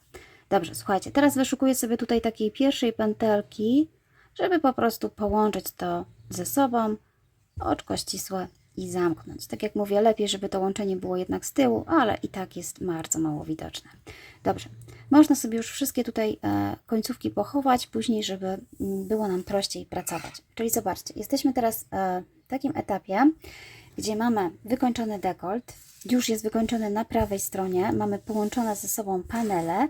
Dobrze, słuchajcie, teraz wyszukuję sobie tutaj takiej pierwszej pętelki, żeby po prostu połączyć to ze sobą, oczko ścisłe i zamknąć. Tak jak mówię, lepiej, żeby to łączenie było jednak z tyłu, ale i tak jest bardzo mało widoczne. Dobrze, można sobie już wszystkie tutaj końcówki pochować, później, żeby było nam prościej pracować. Czyli zobaczcie, jesteśmy teraz w takim etapie, gdzie mamy wykończony dekolt, już jest wykończony na prawej stronie, mamy połączone ze sobą panele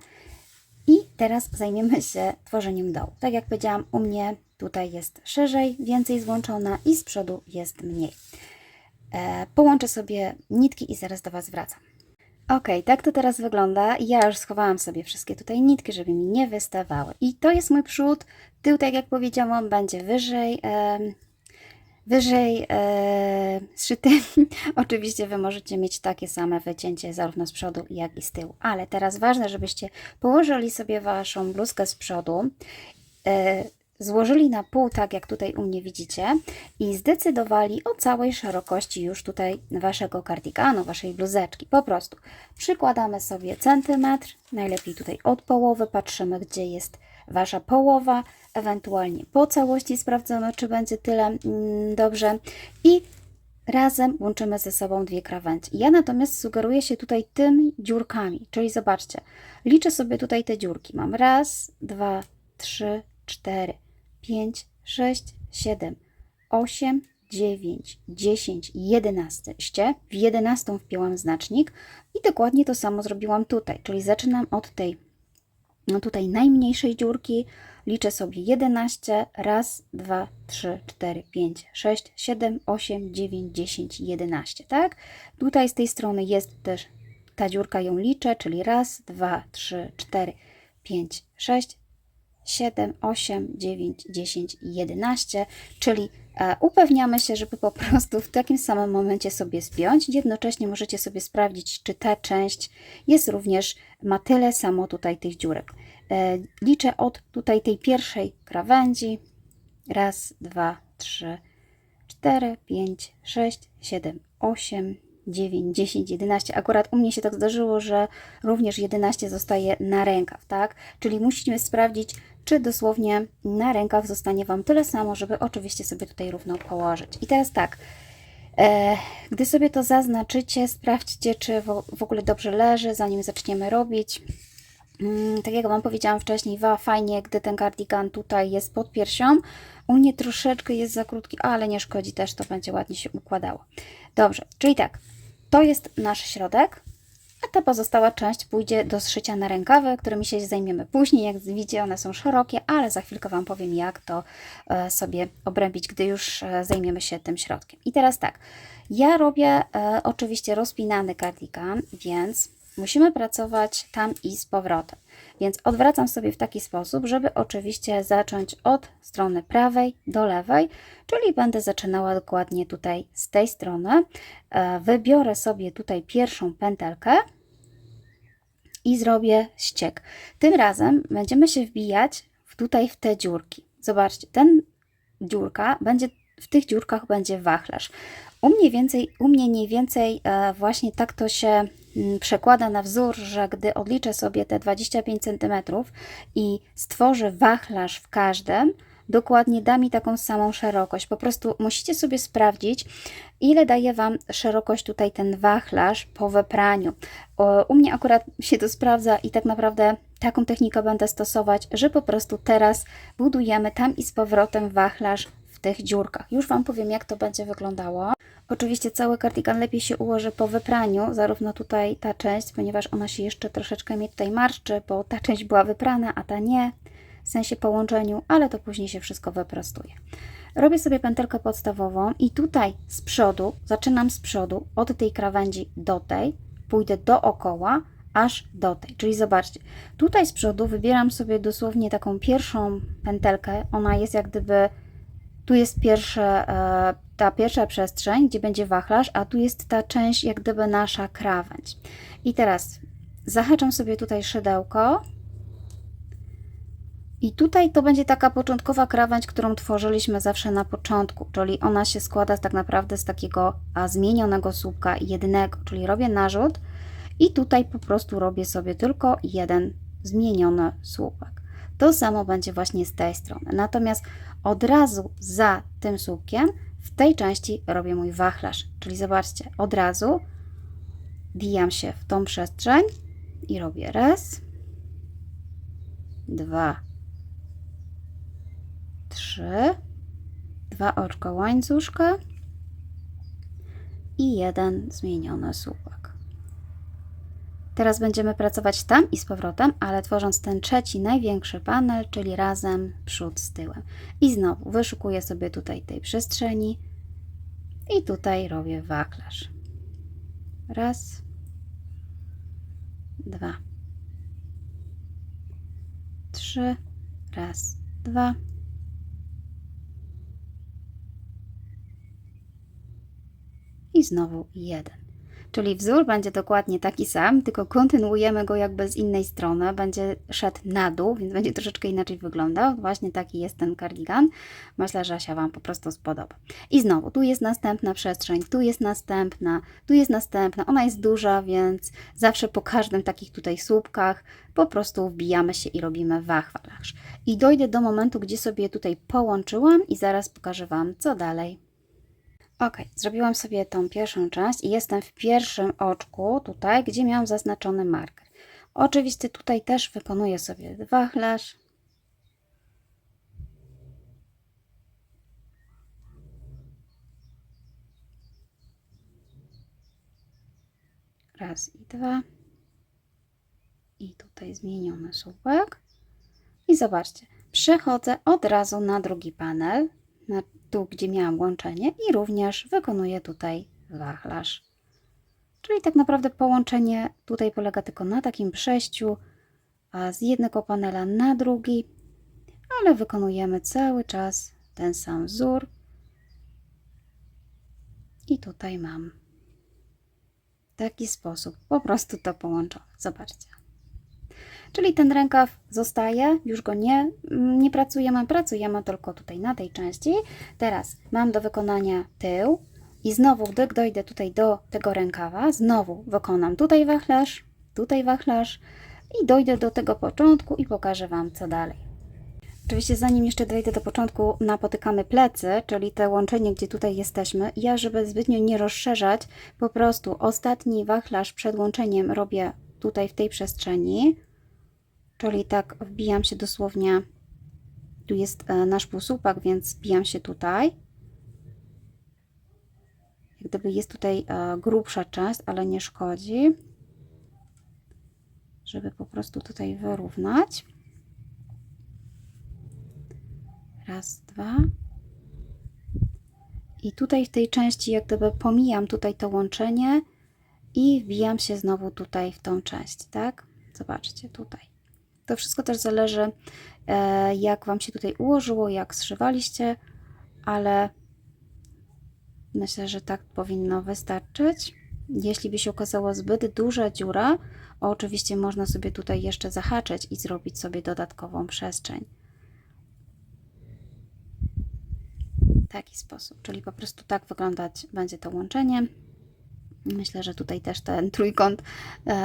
i teraz zajmiemy się tworzeniem dołu. Tak jak powiedziałam, u mnie tutaj jest szerzej, więcej złączona i z przodu jest mniej. Połączę sobie nitki i zaraz do Was wracam. Ok, tak to teraz wygląda. Ja już schowałam sobie wszystkie tutaj nitki, żeby mi nie wystawały. I to jest mój przód. Tył, tak jak powiedziałam, będzie wyżej zszyty. Oczywiście Wy możecie mieć takie same wycięcie zarówno z przodu, jak i z tyłu. Ale teraz ważne, żebyście położyli sobie Waszą bluzkę z przodu, złożyli na pół, tak jak tutaj u mnie widzicie, i zdecydowali o całej szerokości już tutaj Waszego kardiganu, Waszej bluzeczki. Po prostu przykładamy sobie centymetr, najlepiej tutaj od połowy, patrzymy, gdzie jest Wasza połowa, ewentualnie po całości sprawdzamy, czy będzie tyle dobrze i razem łączymy ze sobą dwie krawędzie. Ja natomiast sugeruję się tutaj tymi dziurkami, czyli zobaczcie, liczę sobie tutaj te dziurki. Mam raz, dwa, trzy, 4, 5, 6, 7, 8, 9, 10, 11. W 11 wpięłam znacznik i dokładnie to samo zrobiłam tutaj, czyli zaczynam od tej tutaj najmniejszej dziurki, liczę sobie 11, raz, 2, 3, 4, 5, 6, 7, 8, 9, 10, 11, tak? Tutaj z tej strony jest też ta dziurka, ją liczę, czyli raz, 2, 3, 4, 5, 6, 7, 8, 9, 10 i 11, czyli upewniamy się, żeby po prostu w takim samym momencie sobie spiąć. Jednocześnie możecie sobie sprawdzić, czy ta część jest również, ma tyle samo tutaj tych dziurek. Liczę od tutaj tej pierwszej krawędzi. Raz, 2, 3, 4, 5, 6, 7, 8, 9, 10, 11. Akurat u mnie się tak zdarzyło, że również 11 zostaje na rękaw, tak? Czyli musimy sprawdzić, czy dosłownie na rękaw zostanie Wam tyle samo, żeby oczywiście sobie tutaj równo położyć. I teraz tak, gdy sobie to zaznaczycie, sprawdźcie, czy w ogóle dobrze leży, zanim zaczniemy robić. Tak jak Wam powiedziałam wcześniej, fajnie, gdy ten kardigan tutaj jest pod piersią. U mnie troszeczkę jest za krótki, ale nie szkodzi, też to będzie ładnie się układało. Dobrze, czyli tak, to jest nasz środek, a ta pozostała część pójdzie do zszycia na rękawy, którymi się zajmiemy później. Jak widzicie, one są szerokie, ale za chwilkę Wam powiem, jak to sobie obrębić, gdy już zajmiemy się tym środkiem. I teraz tak, ja robię oczywiście rozpinany kardigan, więc musimy pracować tam i z powrotem. Więc odwracam sobie w taki sposób, żeby oczywiście zacząć od strony prawej do lewej, czyli będę zaczynała dokładnie tutaj z tej strony. Wybiorę sobie tutaj pierwszą pętelkę i zrobię ściek. Tym razem będziemy się wbijać tutaj w te dziurki. Zobaczcie, w tych dziurkach będzie wachlarz. U mnie mniej więcej właśnie tak to się przekłada na wzór, że gdy odliczę sobie te 25 cm i stworzę wachlarz w każdym, dokładnie da mi taką samą szerokość. Po prostu musicie sobie sprawdzić, ile daje Wam szerokość tutaj ten wachlarz po wypraniu. U mnie akurat się to sprawdza i tak naprawdę taką technikę będę stosować, że po prostu teraz budujemy tam i z powrotem wachlarz w tych dziurkach. Już Wam powiem, jak to będzie wyglądało. Oczywiście cały kardigan lepiej się ułoży po wypraniu, zarówno tutaj ta część, ponieważ ona się jeszcze troszeczkę mi tutaj marszczy, bo ta część była wyprana, a ta nie, w sensie połączeniu, ale to później się wszystko wyprostuje. Robię sobie pętelkę podstawową i tutaj z przodu, zaczynam z przodu, od tej krawędzi do tej, pójdę dookoła, aż do tej. Czyli zobaczcie, tutaj z przodu wybieram sobie dosłownie taką pierwszą pętelkę, ona jest jak gdyby, tu jest ta pierwsza przestrzeń, gdzie będzie wachlarz, a tu jest ta część jak gdyby nasza krawędź. I teraz zahaczam sobie tutaj szydełko i tutaj to będzie taka początkowa krawędź, którą tworzyliśmy zawsze na początku, czyli ona się składa tak naprawdę z takiego zmienionego słupka jednego, czyli robię narzut i tutaj po prostu robię sobie tylko jeden zmieniony słupek. To samo będzie właśnie z tej strony. Natomiast od razu za tym słupkiem w tej części robię mój wachlarz. Czyli zobaczcie, od razu wbijam się w tą przestrzeń i robię raz, dwa, trzy, dwa oczka łańcuszka i jeden zmieniony słupek. Teraz będziemy pracować tam i z powrotem, ale tworząc ten trzeci, największy panel, czyli razem przód z tyłem. I znowu wyszukuję sobie tutaj tej przestrzeni i tutaj robię wachlarz. Raz, dwa, trzy, raz, dwa. I znowu jeden. Czyli wzór będzie dokładnie taki sam, tylko kontynuujemy go jakby z innej strony. Będzie szedł na dół, więc będzie troszeczkę inaczej wyglądał. Właśnie taki jest ten kardigan. Myślę, że się Wam po prostu spodoba. I znowu, tu jest następna przestrzeń, tu jest następna, tu jest następna. Ona jest duża, więc zawsze po każdym takich tutaj słupkach po prostu wbijamy się i robimy wachlarz. I dojdę do momentu, gdzie sobie tutaj połączyłam i zaraz pokażę Wam, co dalej. Ok, zrobiłam sobie tą pierwszą część i jestem w pierwszym oczku, tutaj, gdzie miałam zaznaczony marker. Oczywiście tutaj też wykonuję sobie wachlarz. Raz i dwa. I tutaj zmieniony słupek. I zobaczcie, przechodzę od razu na drugi panel, tu gdzie miałam łączenie i również wykonuję tutaj wachlarz. Czyli tak naprawdę połączenie tutaj polega tylko na takim przejściu z jednego panela na drugi, ale wykonujemy cały czas ten sam wzór. I tutaj mam taki sposób, po prostu to połączone. Zobaczcie. Czyli ten rękaw zostaje, już go nie pracujemy tylko tutaj na tej części. Teraz mam do wykonania tył i znowu, gdy dojdę tutaj do tego rękawa, znowu wykonam tutaj wachlarz i dojdę do tego początku i pokażę Wam, co dalej. Oczywiście zanim jeszcze dojdę do początku, napotykamy plecy, czyli te łączenie, gdzie tutaj jesteśmy. Ja, żeby zbytnio nie rozszerzać, po prostu ostatni wachlarz przed łączeniem robię tutaj w tej przestrzeni. Czyli tak wbijam się dosłownie, tu jest nasz półsłupak, więc wbijam się tutaj. Jak gdyby jest tutaj grubsza część, ale nie szkodzi, żeby po prostu tutaj wyrównać. Raz, dwa. I tutaj w tej części jak gdyby pomijam tutaj to łączenie i wbijam się znowu tutaj w tą część, tak? Zobaczcie tutaj. To wszystko też zależy, jak Wam się tutaj ułożyło, jak zszywaliście, ale myślę, że tak powinno wystarczyć. Jeśli by się okazała zbyt duża dziura, oczywiście można sobie tutaj jeszcze zahaczyć i zrobić sobie dodatkową przestrzeń. W taki sposób, czyli po prostu tak wyglądać będzie to łączenie. Myślę, że tutaj też ten trójkąt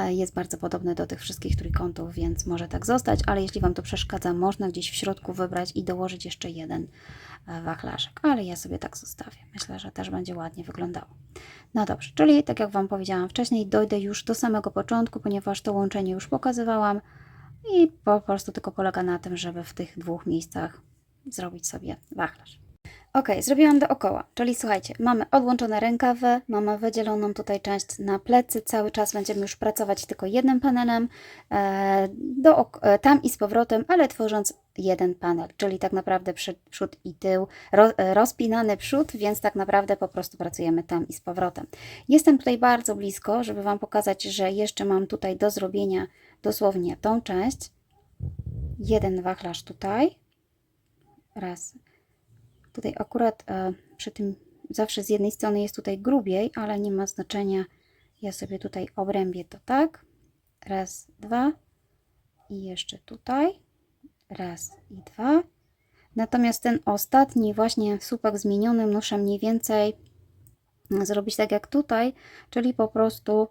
jest bardzo podobny do tych wszystkich trójkątów, więc może tak zostać, ale jeśli Wam to przeszkadza, można gdzieś w środku wybrać i dołożyć jeszcze jeden wachlarzyk, ale ja sobie tak zostawię. Myślę, że też będzie ładnie wyglądało. No dobrze, czyli tak jak Wam powiedziałam wcześniej, dojdę już do samego początku, ponieważ to łączenie już pokazywałam i po prostu tylko polega na tym, żeby w tych dwóch miejscach zrobić sobie wachlarz. Ok, zrobiłam dookoła, czyli słuchajcie, mamy odłączone rękawy, mamy wydzieloną tutaj część na plecy, cały czas będziemy już pracować tylko jednym panelem, tam i z powrotem, ale tworząc jeden panel, czyli tak naprawdę przód i tył, rozpinany przód, więc tak naprawdę po prostu pracujemy tam i z powrotem. Jestem tutaj bardzo blisko, żeby Wam pokazać, że jeszcze mam tutaj do zrobienia dosłownie tą część, jeden wachlarz tutaj, raz. Tutaj akurat przy tym zawsze z jednej strony jest tutaj grubiej, ale nie ma znaczenia. Ja sobie tutaj obrębię to tak. Raz, dwa. I jeszcze tutaj. Raz i dwa. Natomiast ten ostatni właśnie słupek zmieniony muszę mniej więcej zrobić tak jak tutaj, czyli po prostu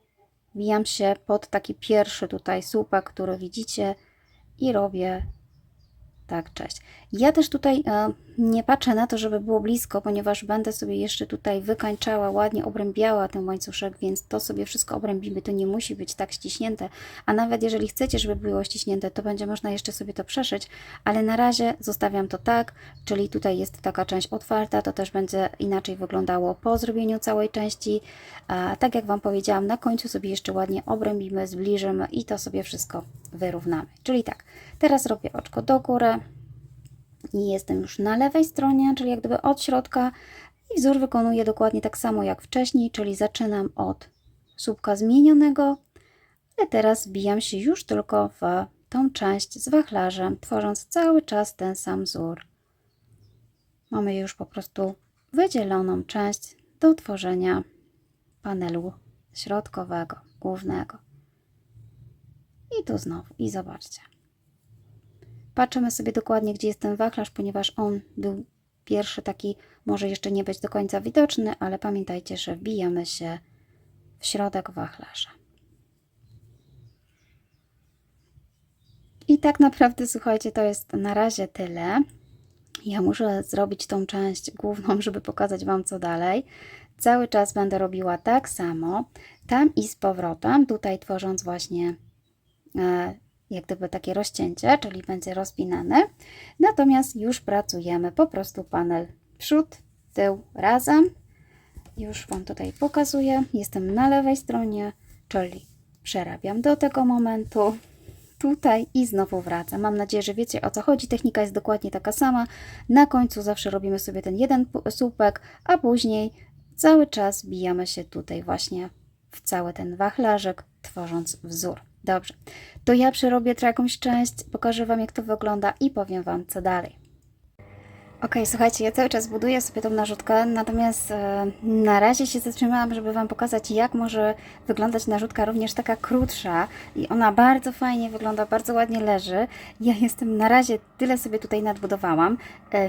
wbijam się pod taki pierwszy tutaj słupek, który widzicie i robię tak, cześć. Ja też tutaj nie patrzę na to, żeby było blisko, ponieważ będę sobie jeszcze tutaj wykańczała, ładnie obrębiała ten łańcuszek, więc to sobie wszystko obrębimy. To nie musi być tak ściśnięte, a nawet jeżeli chcecie, żeby było ściśnięte, to będzie można jeszcze sobie to przeszyć, ale na razie zostawiam to tak, czyli tutaj jest taka część otwarta, to też będzie inaczej wyglądało po zrobieniu całej części. A tak jak Wam powiedziałam, na końcu sobie jeszcze ładnie obrębimy, zbliżymy i to sobie wszystko wyrównamy. Czyli tak, teraz robię oczko do góry. I jestem już na lewej stronie, czyli jak gdyby od środka i wzór wykonuję dokładnie tak samo jak wcześniej, czyli zaczynam od słupka zmienionego, ale teraz wbijam się już tylko w tą część z wachlarzem, tworząc cały czas ten sam wzór. Mamy już po prostu wydzieloną część do tworzenia panelu środkowego, głównego. I tu znowu, i zobaczcie. Patrzymy sobie dokładnie, gdzie jest ten wachlarz, ponieważ on był pierwszy taki, może jeszcze nie być do końca widoczny, ale pamiętajcie, że wbijamy się w środek wachlarza. I tak naprawdę, słuchajcie, to jest na razie tyle. Ja muszę zrobić tą część główną, żeby pokazać Wam, co dalej. Cały czas będę robiła tak samo, tam i z powrotem, tutaj tworząc właśnie jak gdyby takie rozcięcie, czyli będzie rozpinany. Natomiast już pracujemy po prostu panel przód, tył razem. Już Wam tutaj pokazuję. Jestem na lewej stronie, czyli przerabiam do tego momentu. Tutaj i znowu wracam. Mam nadzieję, że wiecie, o co chodzi. Technika jest dokładnie taka sama. Na końcu zawsze robimy sobie ten jeden słupek, a później cały czas wbijamy się tutaj właśnie w cały ten wachlarzyk, tworząc wzór. Dobrze, to ja przerobię tu jakąś część, pokażę Wam, jak to wygląda i powiem Wam, co dalej. Ok, słuchajcie, ja cały czas buduję sobie tą narzutkę, natomiast na razie się zatrzymałam, żeby Wam pokazać, jak może wyglądać narzutka również taka krótsza i ona bardzo fajnie wygląda, bardzo ładnie leży. Ja jestem na razie, tyle sobie tutaj nadbudowałam.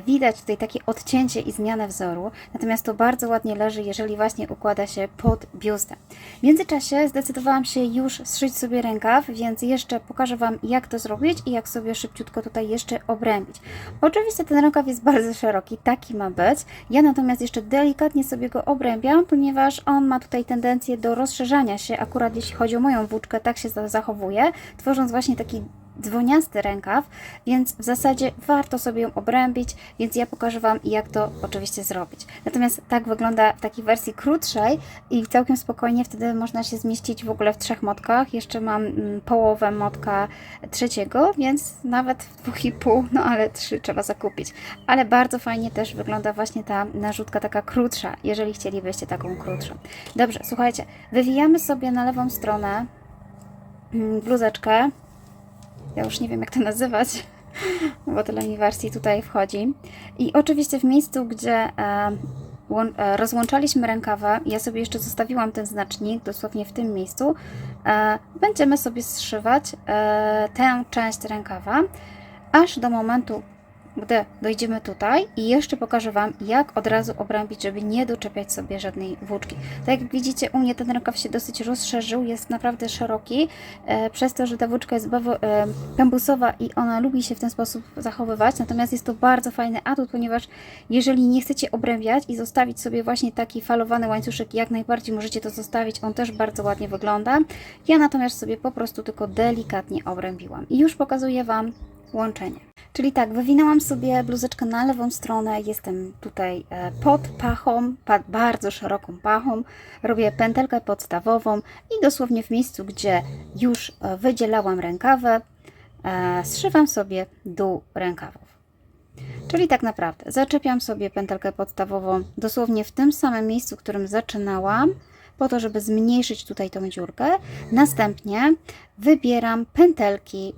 Widać tutaj takie odcięcie i zmianę wzoru, natomiast to bardzo ładnie leży, jeżeli właśnie układa się pod biustem. W międzyczasie zdecydowałam się już zszyć sobie rękaw, więc jeszcze pokażę Wam, jak to zrobić i jak sobie szybciutko tutaj jeszcze obrębić. Oczywiście ten rękaw jest bardzo szeroki, taki ma być. Ja natomiast jeszcze delikatnie sobie go obrębiam, ponieważ on ma tutaj tendencję do rozszerzania się, akurat jeśli chodzi o moją włóczkę, tak się zachowuje, tworząc właśnie taki dzwoniasty rękaw, więc w zasadzie warto sobie ją obrębić, więc ja pokażę Wam, jak to oczywiście zrobić. Natomiast tak wygląda w takiej wersji krótszej i całkiem spokojnie wtedy można się zmieścić w ogóle w 3 motkach. Jeszcze mam połowę motka trzeciego, więc nawet w 2,5, no ale 3 trzeba zakupić. Ale bardzo fajnie też wygląda właśnie ta narzutka taka krótsza, jeżeli chcielibyście taką krótszą. Dobrze, słuchajcie, wywijamy sobie na lewą stronę bluzeczkę. Ja już nie wiem, jak to nazywać, bo tyle mi wersji tutaj wchodzi. I oczywiście w miejscu, gdzie rozłączaliśmy rękawy, ja sobie jeszcze zostawiłam ten znacznik, dosłownie w tym miejscu, będziemy sobie zszywać tę część rękawa, aż do momentu, gdy dojdziemy tutaj i jeszcze pokażę Wam, jak od razu obrębić, żeby nie doczepiać sobie żadnej włóczki. Tak jak widzicie, u mnie ten rękaw się dosyć rozszerzył, jest naprawdę szeroki, przez to, że ta włóczka jest bambusowa i ona lubi się w ten sposób zachowywać, natomiast jest to bardzo fajny atut, ponieważ jeżeli nie chcecie obrębiać i zostawić sobie właśnie taki falowany łańcuszek, jak najbardziej możecie to zostawić, on też bardzo ładnie wygląda. Ja natomiast sobie po prostu tylko delikatnie obrębiłam i już pokazuję Wam łączenie. Czyli tak, wywinęłam sobie bluzeczkę na lewą stronę, jestem tutaj pod pachą, pod bardzo szeroką pachą, robię pętelkę podstawową i dosłownie w miejscu, gdzie już wydzielałam rękawy, zszywam sobie dół rękawów. Czyli tak naprawdę zaczepiam sobie pętelkę podstawową dosłownie w tym samym miejscu, w którym zaczynałam, po to, żeby zmniejszyć tutaj tą dziurkę. Następnie wybieram pętelki,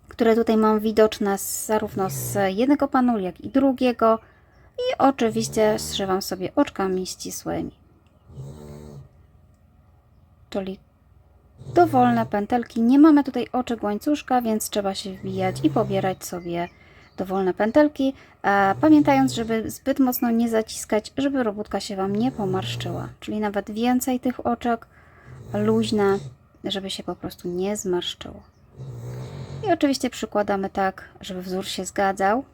które tutaj mam widoczne zarówno z jednego panelu, jak i drugiego. I oczywiście zszywam sobie oczkami ścisłymi. Czyli dowolne pętelki. Nie mamy tutaj oczek łańcuszka, więc trzeba się wbijać i pobierać sobie dowolne pętelki. Pamiętając, żeby zbyt mocno nie zaciskać, żeby robótka się Wam nie pomarszczyła. Czyli nawet więcej tych oczek, luźne, żeby się po prostu nie zmarszczyło. I oczywiście przykładamy tak, żeby wzór się zgadzał.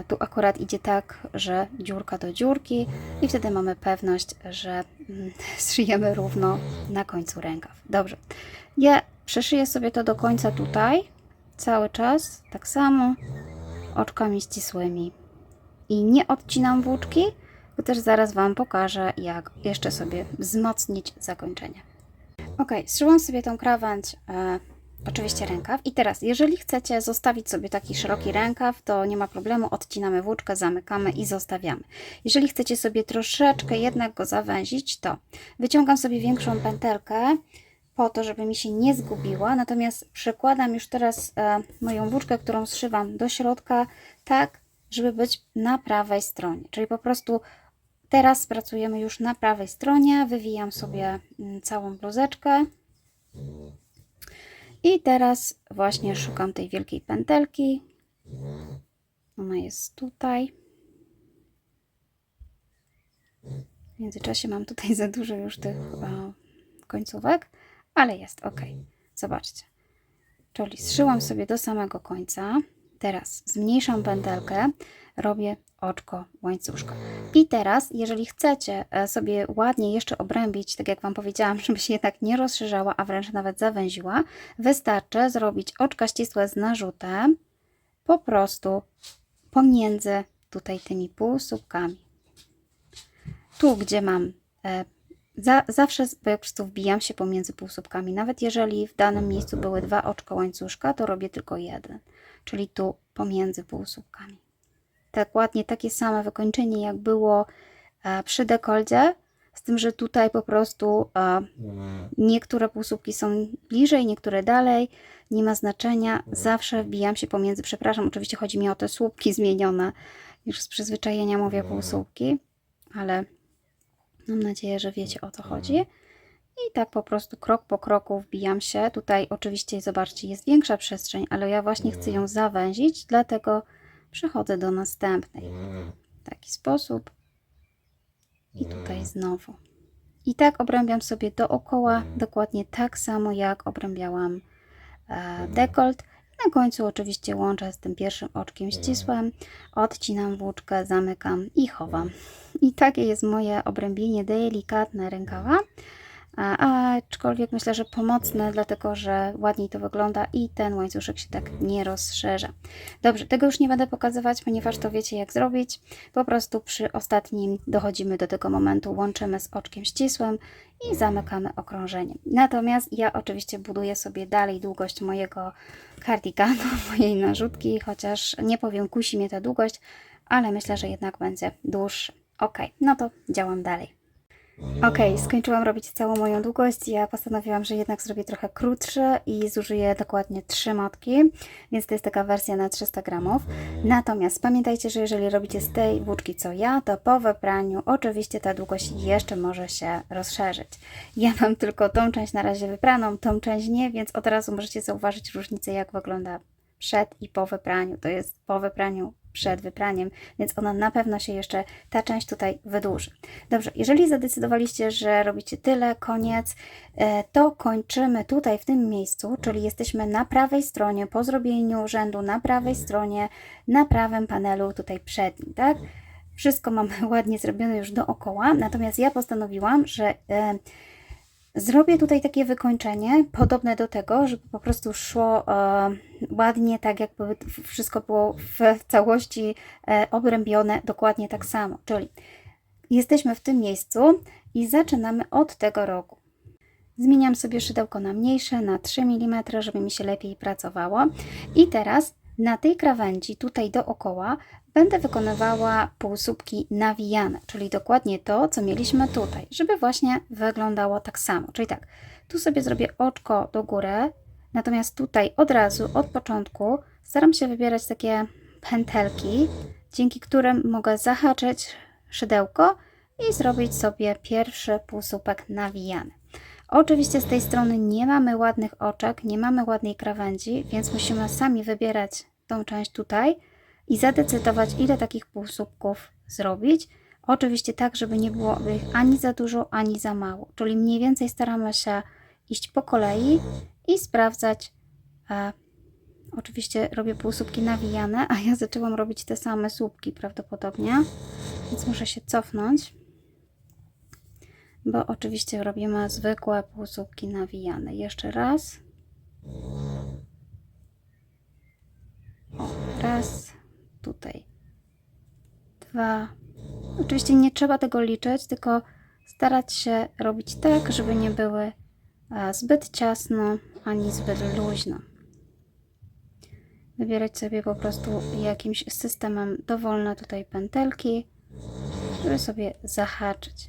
Tu akurat idzie tak, że dziurka do dziurki i wtedy mamy pewność, że zszyjemy równo na końcu rękaw. Dobrze. Ja przeszyję sobie to do końca tutaj, cały czas, tak samo, oczkami ścisłymi. I nie odcinam włóczki, bo też zaraz Wam pokażę, jak jeszcze sobie wzmocnić zakończenie. Ok, zszyłam sobie tą krawędź, oczywiście rękaw. I teraz, jeżeli chcecie zostawić sobie taki szeroki rękaw, to nie ma problemu, odcinamy włóczkę, zamykamy i zostawiamy. Jeżeli chcecie sobie troszeczkę jednak go zawęzić, to wyciągam sobie większą pętelkę po to, żeby mi się nie zgubiła, natomiast przykładam już teraz moją włóczkę, którą zszywam do środka, tak, żeby być na prawej stronie. Czyli po prostu teraz pracujemy już na prawej stronie, wywijam sobie całą bluzeczkę. I teraz właśnie szukam tej wielkiej pętelki. Ona jest tutaj. W międzyczasie mam tutaj za dużo już tych końcówek, ale jest ok. Zobaczcie. Czyli zszyłam sobie do samego końca. Teraz zmniejszam pętelkę, robię oczko łańcuszka. I teraz, jeżeli chcecie sobie ładnie jeszcze obrębić, tak jak Wam powiedziałam, żeby się jednak nie rozszerzała, a wręcz nawet zawęziła, wystarczy zrobić oczka ścisłe z narzutem po prostu pomiędzy tutaj tymi półsłupkami. Tu, gdzie mam zawsze po prostu wbijam się pomiędzy półsłupkami. Nawet jeżeli w danym miejscu były 2 oczka łańcuszka, to robię tylko jeden, czyli tu pomiędzy półsłupkami. Dokładnie takie same wykończenie, jak było przy dekolcie, z tym, że tutaj po prostu niektóre półsłupki są bliżej, niektóre dalej, nie ma znaczenia, zawsze wbijam się pomiędzy, przepraszam, oczywiście chodzi mi o te słupki zmienione, już z przyzwyczajenia mówię półsłupki, ale mam nadzieję, że wiecie, o co chodzi. I tak po prostu krok po kroku wbijam się. Tutaj oczywiście, zobaczcie, jest większa przestrzeń, ale ja właśnie chcę ją zawęzić, dlatego przechodzę do następnej. W taki sposób. I tutaj znowu. I tak obrębiam sobie dookoła, dokładnie tak samo jak obrębiałam dekolt. Na końcu oczywiście łączę z tym pierwszym oczkiem ścisłym, odcinam włóczkę, zamykam i chowam. I takie jest moje obrębienie delikatne rękawa. Aczkolwiek myślę, że pomocne, dlatego że ładniej to wygląda i ten łańcuszek się tak nie rozszerza. Dobrze, tego już nie będę pokazywać, ponieważ to wiecie jak zrobić. Po prostu przy ostatnim dochodzimy do tego momentu, łączymy z oczkiem ścisłym i zamykamy okrążeniem. Natomiast ja oczywiście buduję sobie dalej długość mojego kardiganu, mojej narzutki, chociaż nie powiem, kusi mnie ta długość, ale myślę, że jednak będzie dłuższy. Ok, no to działam dalej. Ok, skończyłam robić całą moją długość. Ja postanowiłam, że jednak zrobię trochę krótszy i zużyję dokładnie 3 motki, więc to jest taka wersja na 300 gramów. Natomiast pamiętajcie, że jeżeli robicie z tej włóczki co ja, to po wypraniu oczywiście ta długość jeszcze może się rozszerzyć. Ja mam tylko tą część na razie wypraną, tą część nie, więc od razu możecie zauważyć różnicę, jak wygląda przed i po wypraniu. To jest po wypraniu, przed wypraniem, więc ona na pewno się jeszcze, ta część tutaj wydłuży. Dobrze, jeżeli zadecydowaliście, że robicie tyle, koniec, to kończymy tutaj w tym miejscu, czyli jesteśmy na prawej stronie, po zrobieniu rzędu na prawej stronie, na prawym panelu tutaj przednim, tak? Wszystko mamy ładnie zrobione już dookoła, natomiast ja postanowiłam, że zrobię tutaj takie wykończenie, podobne do tego, żeby po prostu szło ładnie, tak jakby wszystko było w całości obrębione dokładnie tak samo. Czyli jesteśmy w tym miejscu i zaczynamy od tego rogu. Zmieniam sobie szydełko na mniejsze, na 3 mm, żeby mi się lepiej pracowało. I teraz na tej krawędzi, tutaj dookoła, będę wykonywała półsłupki nawijane, czyli dokładnie to, co mieliśmy tutaj, żeby właśnie wyglądało tak samo. Czyli tak, tu sobie zrobię oczko do góry, natomiast tutaj od razu, od początku staram się wybierać takie pętelki, dzięki którym mogę zahaczyć szydełko i zrobić sobie pierwszy półsłupek nawijany. Oczywiście z tej strony nie mamy ładnych oczek, nie mamy ładnej krawędzi, więc musimy sami wybierać tą część tutaj i zadecydować, ile takich półsłupków zrobić. Oczywiście tak, żeby nie było ich ani za dużo, ani za mało. Czyli mniej więcej staramy się iść po kolei i sprawdzać. Oczywiście robię półsłupki nawijane, a ja zaczęłam robić te same słupki prawdopodobnie, więc muszę się cofnąć. Bo oczywiście robimy zwykłe półsłupki nawijane. Jeszcze raz. O, raz. Tutaj. 2. Oczywiście nie trzeba tego liczyć, tylko starać się robić tak, żeby nie były zbyt ciasno, ani zbyt luźno. Wybierać sobie po prostu jakimś systemem dowolne tutaj pętelki, żeby sobie zahaczyć.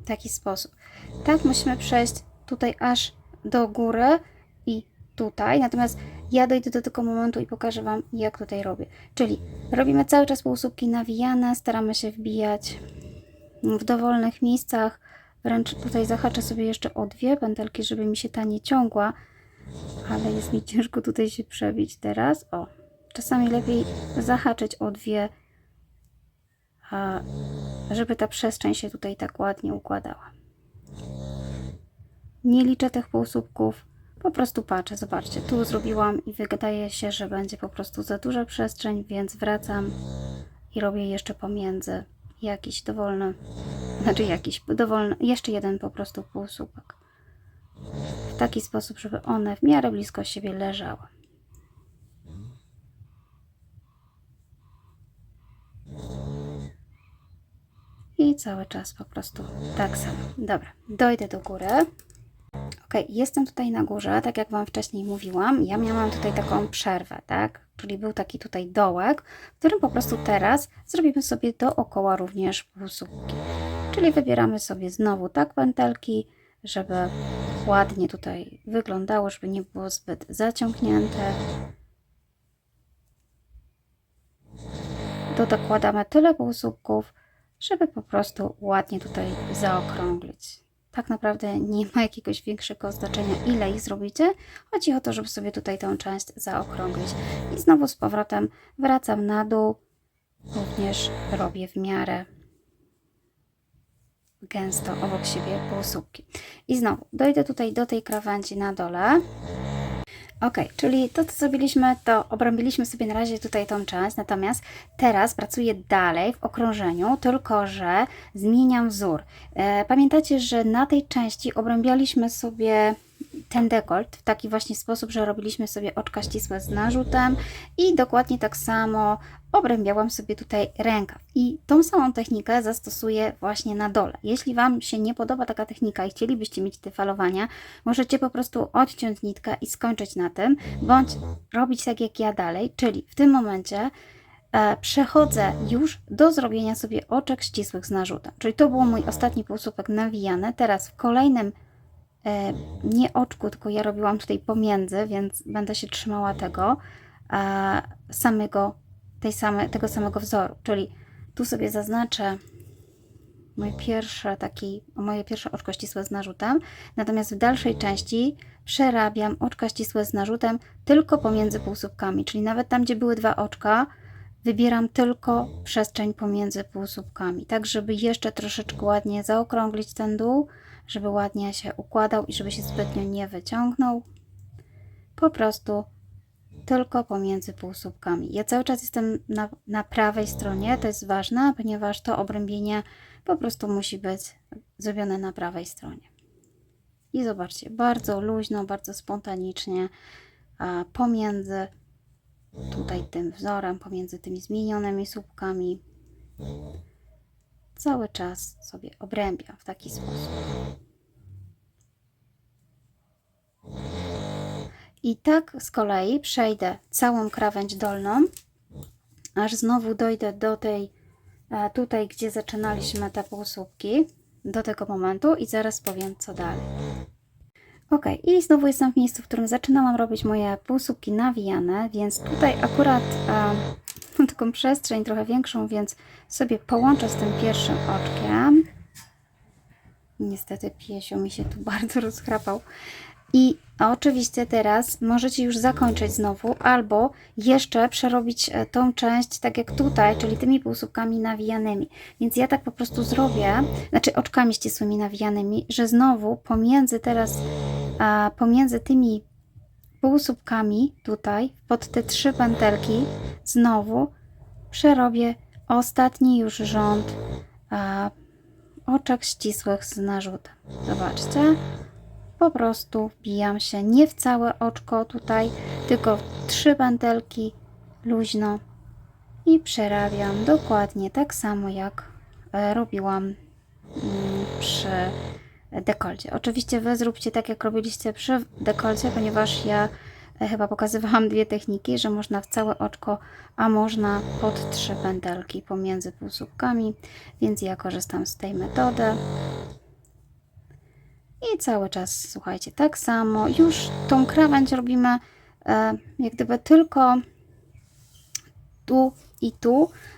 W taki sposób. Tak musimy przejść tutaj aż do góry i tutaj. Natomiast ja dojdę do tego momentu i pokażę Wam, jak tutaj robię. Czyli robimy cały czas półsłupki nawijane, staramy się wbijać w dowolnych miejscach. Wręcz tutaj zahaczę sobie jeszcze o 2 pętelki, żeby mi się ta nie ciągła. Ale jest mi ciężko tutaj się przebić teraz. O, czasami lepiej zahaczyć o 2, żeby ta przestrzeń się tutaj tak ładnie układała. Nie liczę tych półsłupków, po prostu patrzę, zobaczcie, tu zrobiłam i wydaje się, że będzie po prostu za duża przestrzeń, więc wracam i robię jeszcze pomiędzy jakiś dowolny, jeszcze jeden po prostu półsłupek. W taki sposób, żeby one w miarę blisko siebie leżały. I cały czas po prostu tak samo. Dobra, dojdę do góry. Ok, jestem tutaj na górze, tak jak Wam wcześniej mówiłam. Ja miałam tutaj taką przerwę, tak? Czyli był taki tutaj dołek, w którym po prostu teraz zrobimy sobie dookoła również półsłupki. Czyli wybieramy sobie znowu tak pętelki, żeby ładnie tutaj wyglądało, żeby nie było zbyt zaciągnięte. Dokładamy tyle półsłupków, żeby po prostu ładnie tutaj zaokrąglić. Tak naprawdę nie ma jakiegoś większego znaczenia, ile ich zrobicie. Chodzi o to, żeby sobie tutaj tę część zaokrąglić. I znowu z powrotem wracam na dół. Również robię w miarę gęsto obok siebie półsłupki. I znowu dojdę tutaj do tej krawędzi na dole. Ok, czyli to, co zrobiliśmy, to obrąbiliśmy sobie na razie tutaj tą część, natomiast teraz pracuję dalej w okrążeniu, tylko że zmieniam wzór. Pamiętacie, że na tej części obrąbialiśmy sobie ten dekolt w taki właśnie sposób, że robiliśmy sobie oczka ścisłe z narzutem i dokładnie tak samo obrębiałam sobie tutaj rękaw. I tą samą technikę zastosuję właśnie na dole. Jeśli Wam się nie podoba taka technika i chcielibyście mieć te falowania, możecie po prostu odciąć nitkę i skończyć na tym, bądź robić tak jak ja dalej, czyli w tym momencie przechodzę już do zrobienia sobie oczek ścisłych z narzutem. Czyli to był mój ostatni półsłupek nawijany. Teraz w kolejnym nie oczku, tylko ja robiłam tutaj pomiędzy, więc będę się trzymała tego tego samego wzoru. Czyli tu sobie zaznaczę moje pierwsze oczko ścisłe z narzutem, natomiast w dalszej części przerabiam oczka ścisłe z narzutem tylko pomiędzy półsłupkami, czyli nawet tam, gdzie były 2 oczka, wybieram tylko przestrzeń pomiędzy półsłupkami, tak żeby jeszcze troszeczkę ładnie zaokrąglić ten dół, żeby ładnie się układał i żeby się zbytnio nie wyciągnął. Po prostu tylko pomiędzy półsłupkami. Ja cały czas jestem na prawej stronie, to jest ważne, ponieważ to obrębienie po prostu musi być zrobione na prawej stronie. I zobaczcie, bardzo luźno, bardzo spontanicznie pomiędzy tutaj tym wzorem, pomiędzy tymi zmienionymi słupkami cały czas sobie obrębiam w taki sposób. I tak z kolei przejdę całą krawędź dolną, aż znowu dojdę do tej, tutaj gdzie zaczynaliśmy te półsłupki, do tego momentu i zaraz powiem co dalej. Ok, i znowu jestem w miejscu, w którym zaczynałam robić moje półsłupki nawijane, więc tutaj akurat mam taką przestrzeń trochę większą, więc sobie połączę z tym pierwszym oczkiem. Niestety piesio mi się tu bardzo rozchrapał. I oczywiście teraz możecie już zakończyć znowu, albo jeszcze przerobić tą część tak jak tutaj, czyli tymi półsłupkami nawijanymi. Więc ja tak po prostu zrobię, znaczy oczkami ścisłymi nawijanymi, że znowu pomiędzy tymi półsłupkami tutaj, pod te 3 pętelki, znowu przerobię ostatni już rząd oczek ścisłych z narzutem. Zobaczcie. Po prostu wbijam się nie w całe oczko tutaj, tylko w 3 pętelki luźno i przerabiam dokładnie tak samo jak robiłam przy dekolcie. Oczywiście Wy zróbcie tak jak robiliście przy dekolcie, ponieważ ja chyba pokazywałam 2 techniki, że można w całe oczko, a można pod 3 pętelki pomiędzy półsłupkami, więc ja korzystam z tej metody. I cały czas, słuchajcie, tak samo, już tą krawędź robimy jak gdyby tylko tu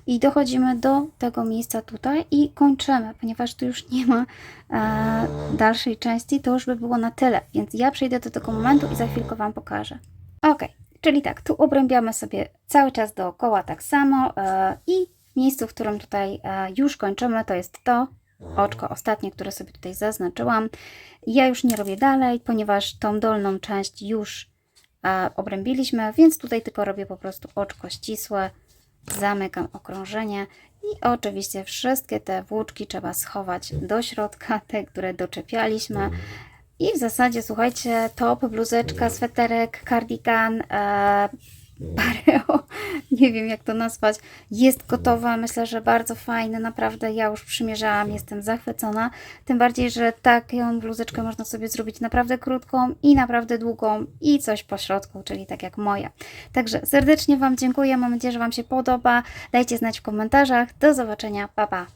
i dochodzimy do tego miejsca tutaj i kończymy, ponieważ tu już nie ma dalszej części, to już by było na tyle, więc ja przejdę do tego momentu i za chwilkę Wam pokażę. Ok, czyli tak, tu obrębiamy sobie cały czas dookoła tak samo i w miejscu, w którym tutaj już kończymy, to jest to oczko ostatnie, które sobie tutaj zaznaczyłam. Ja już nie robię dalej, ponieważ tą dolną część już obrębiliśmy, więc tutaj tylko robię po prostu oczko ścisłe, zamykam okrążenie i oczywiście wszystkie te włóczki trzeba schować do środka, te, które doczepialiśmy. I w zasadzie, słuchajcie, top, bluzeczka, sweterek, kardigan, pareo, nie wiem jak to nazwać, jest gotowa. Myślę, że bardzo fajne, naprawdę ja już przymierzałam, jestem zachwycona. Tym bardziej, że taką bluzeczkę można sobie zrobić naprawdę krótką i naprawdę długą i coś po środku, czyli tak jak moja. Także serdecznie Wam dziękuję, mam nadzieję, że Wam się podoba. Dajcie znać w komentarzach. Do zobaczenia, pa pa!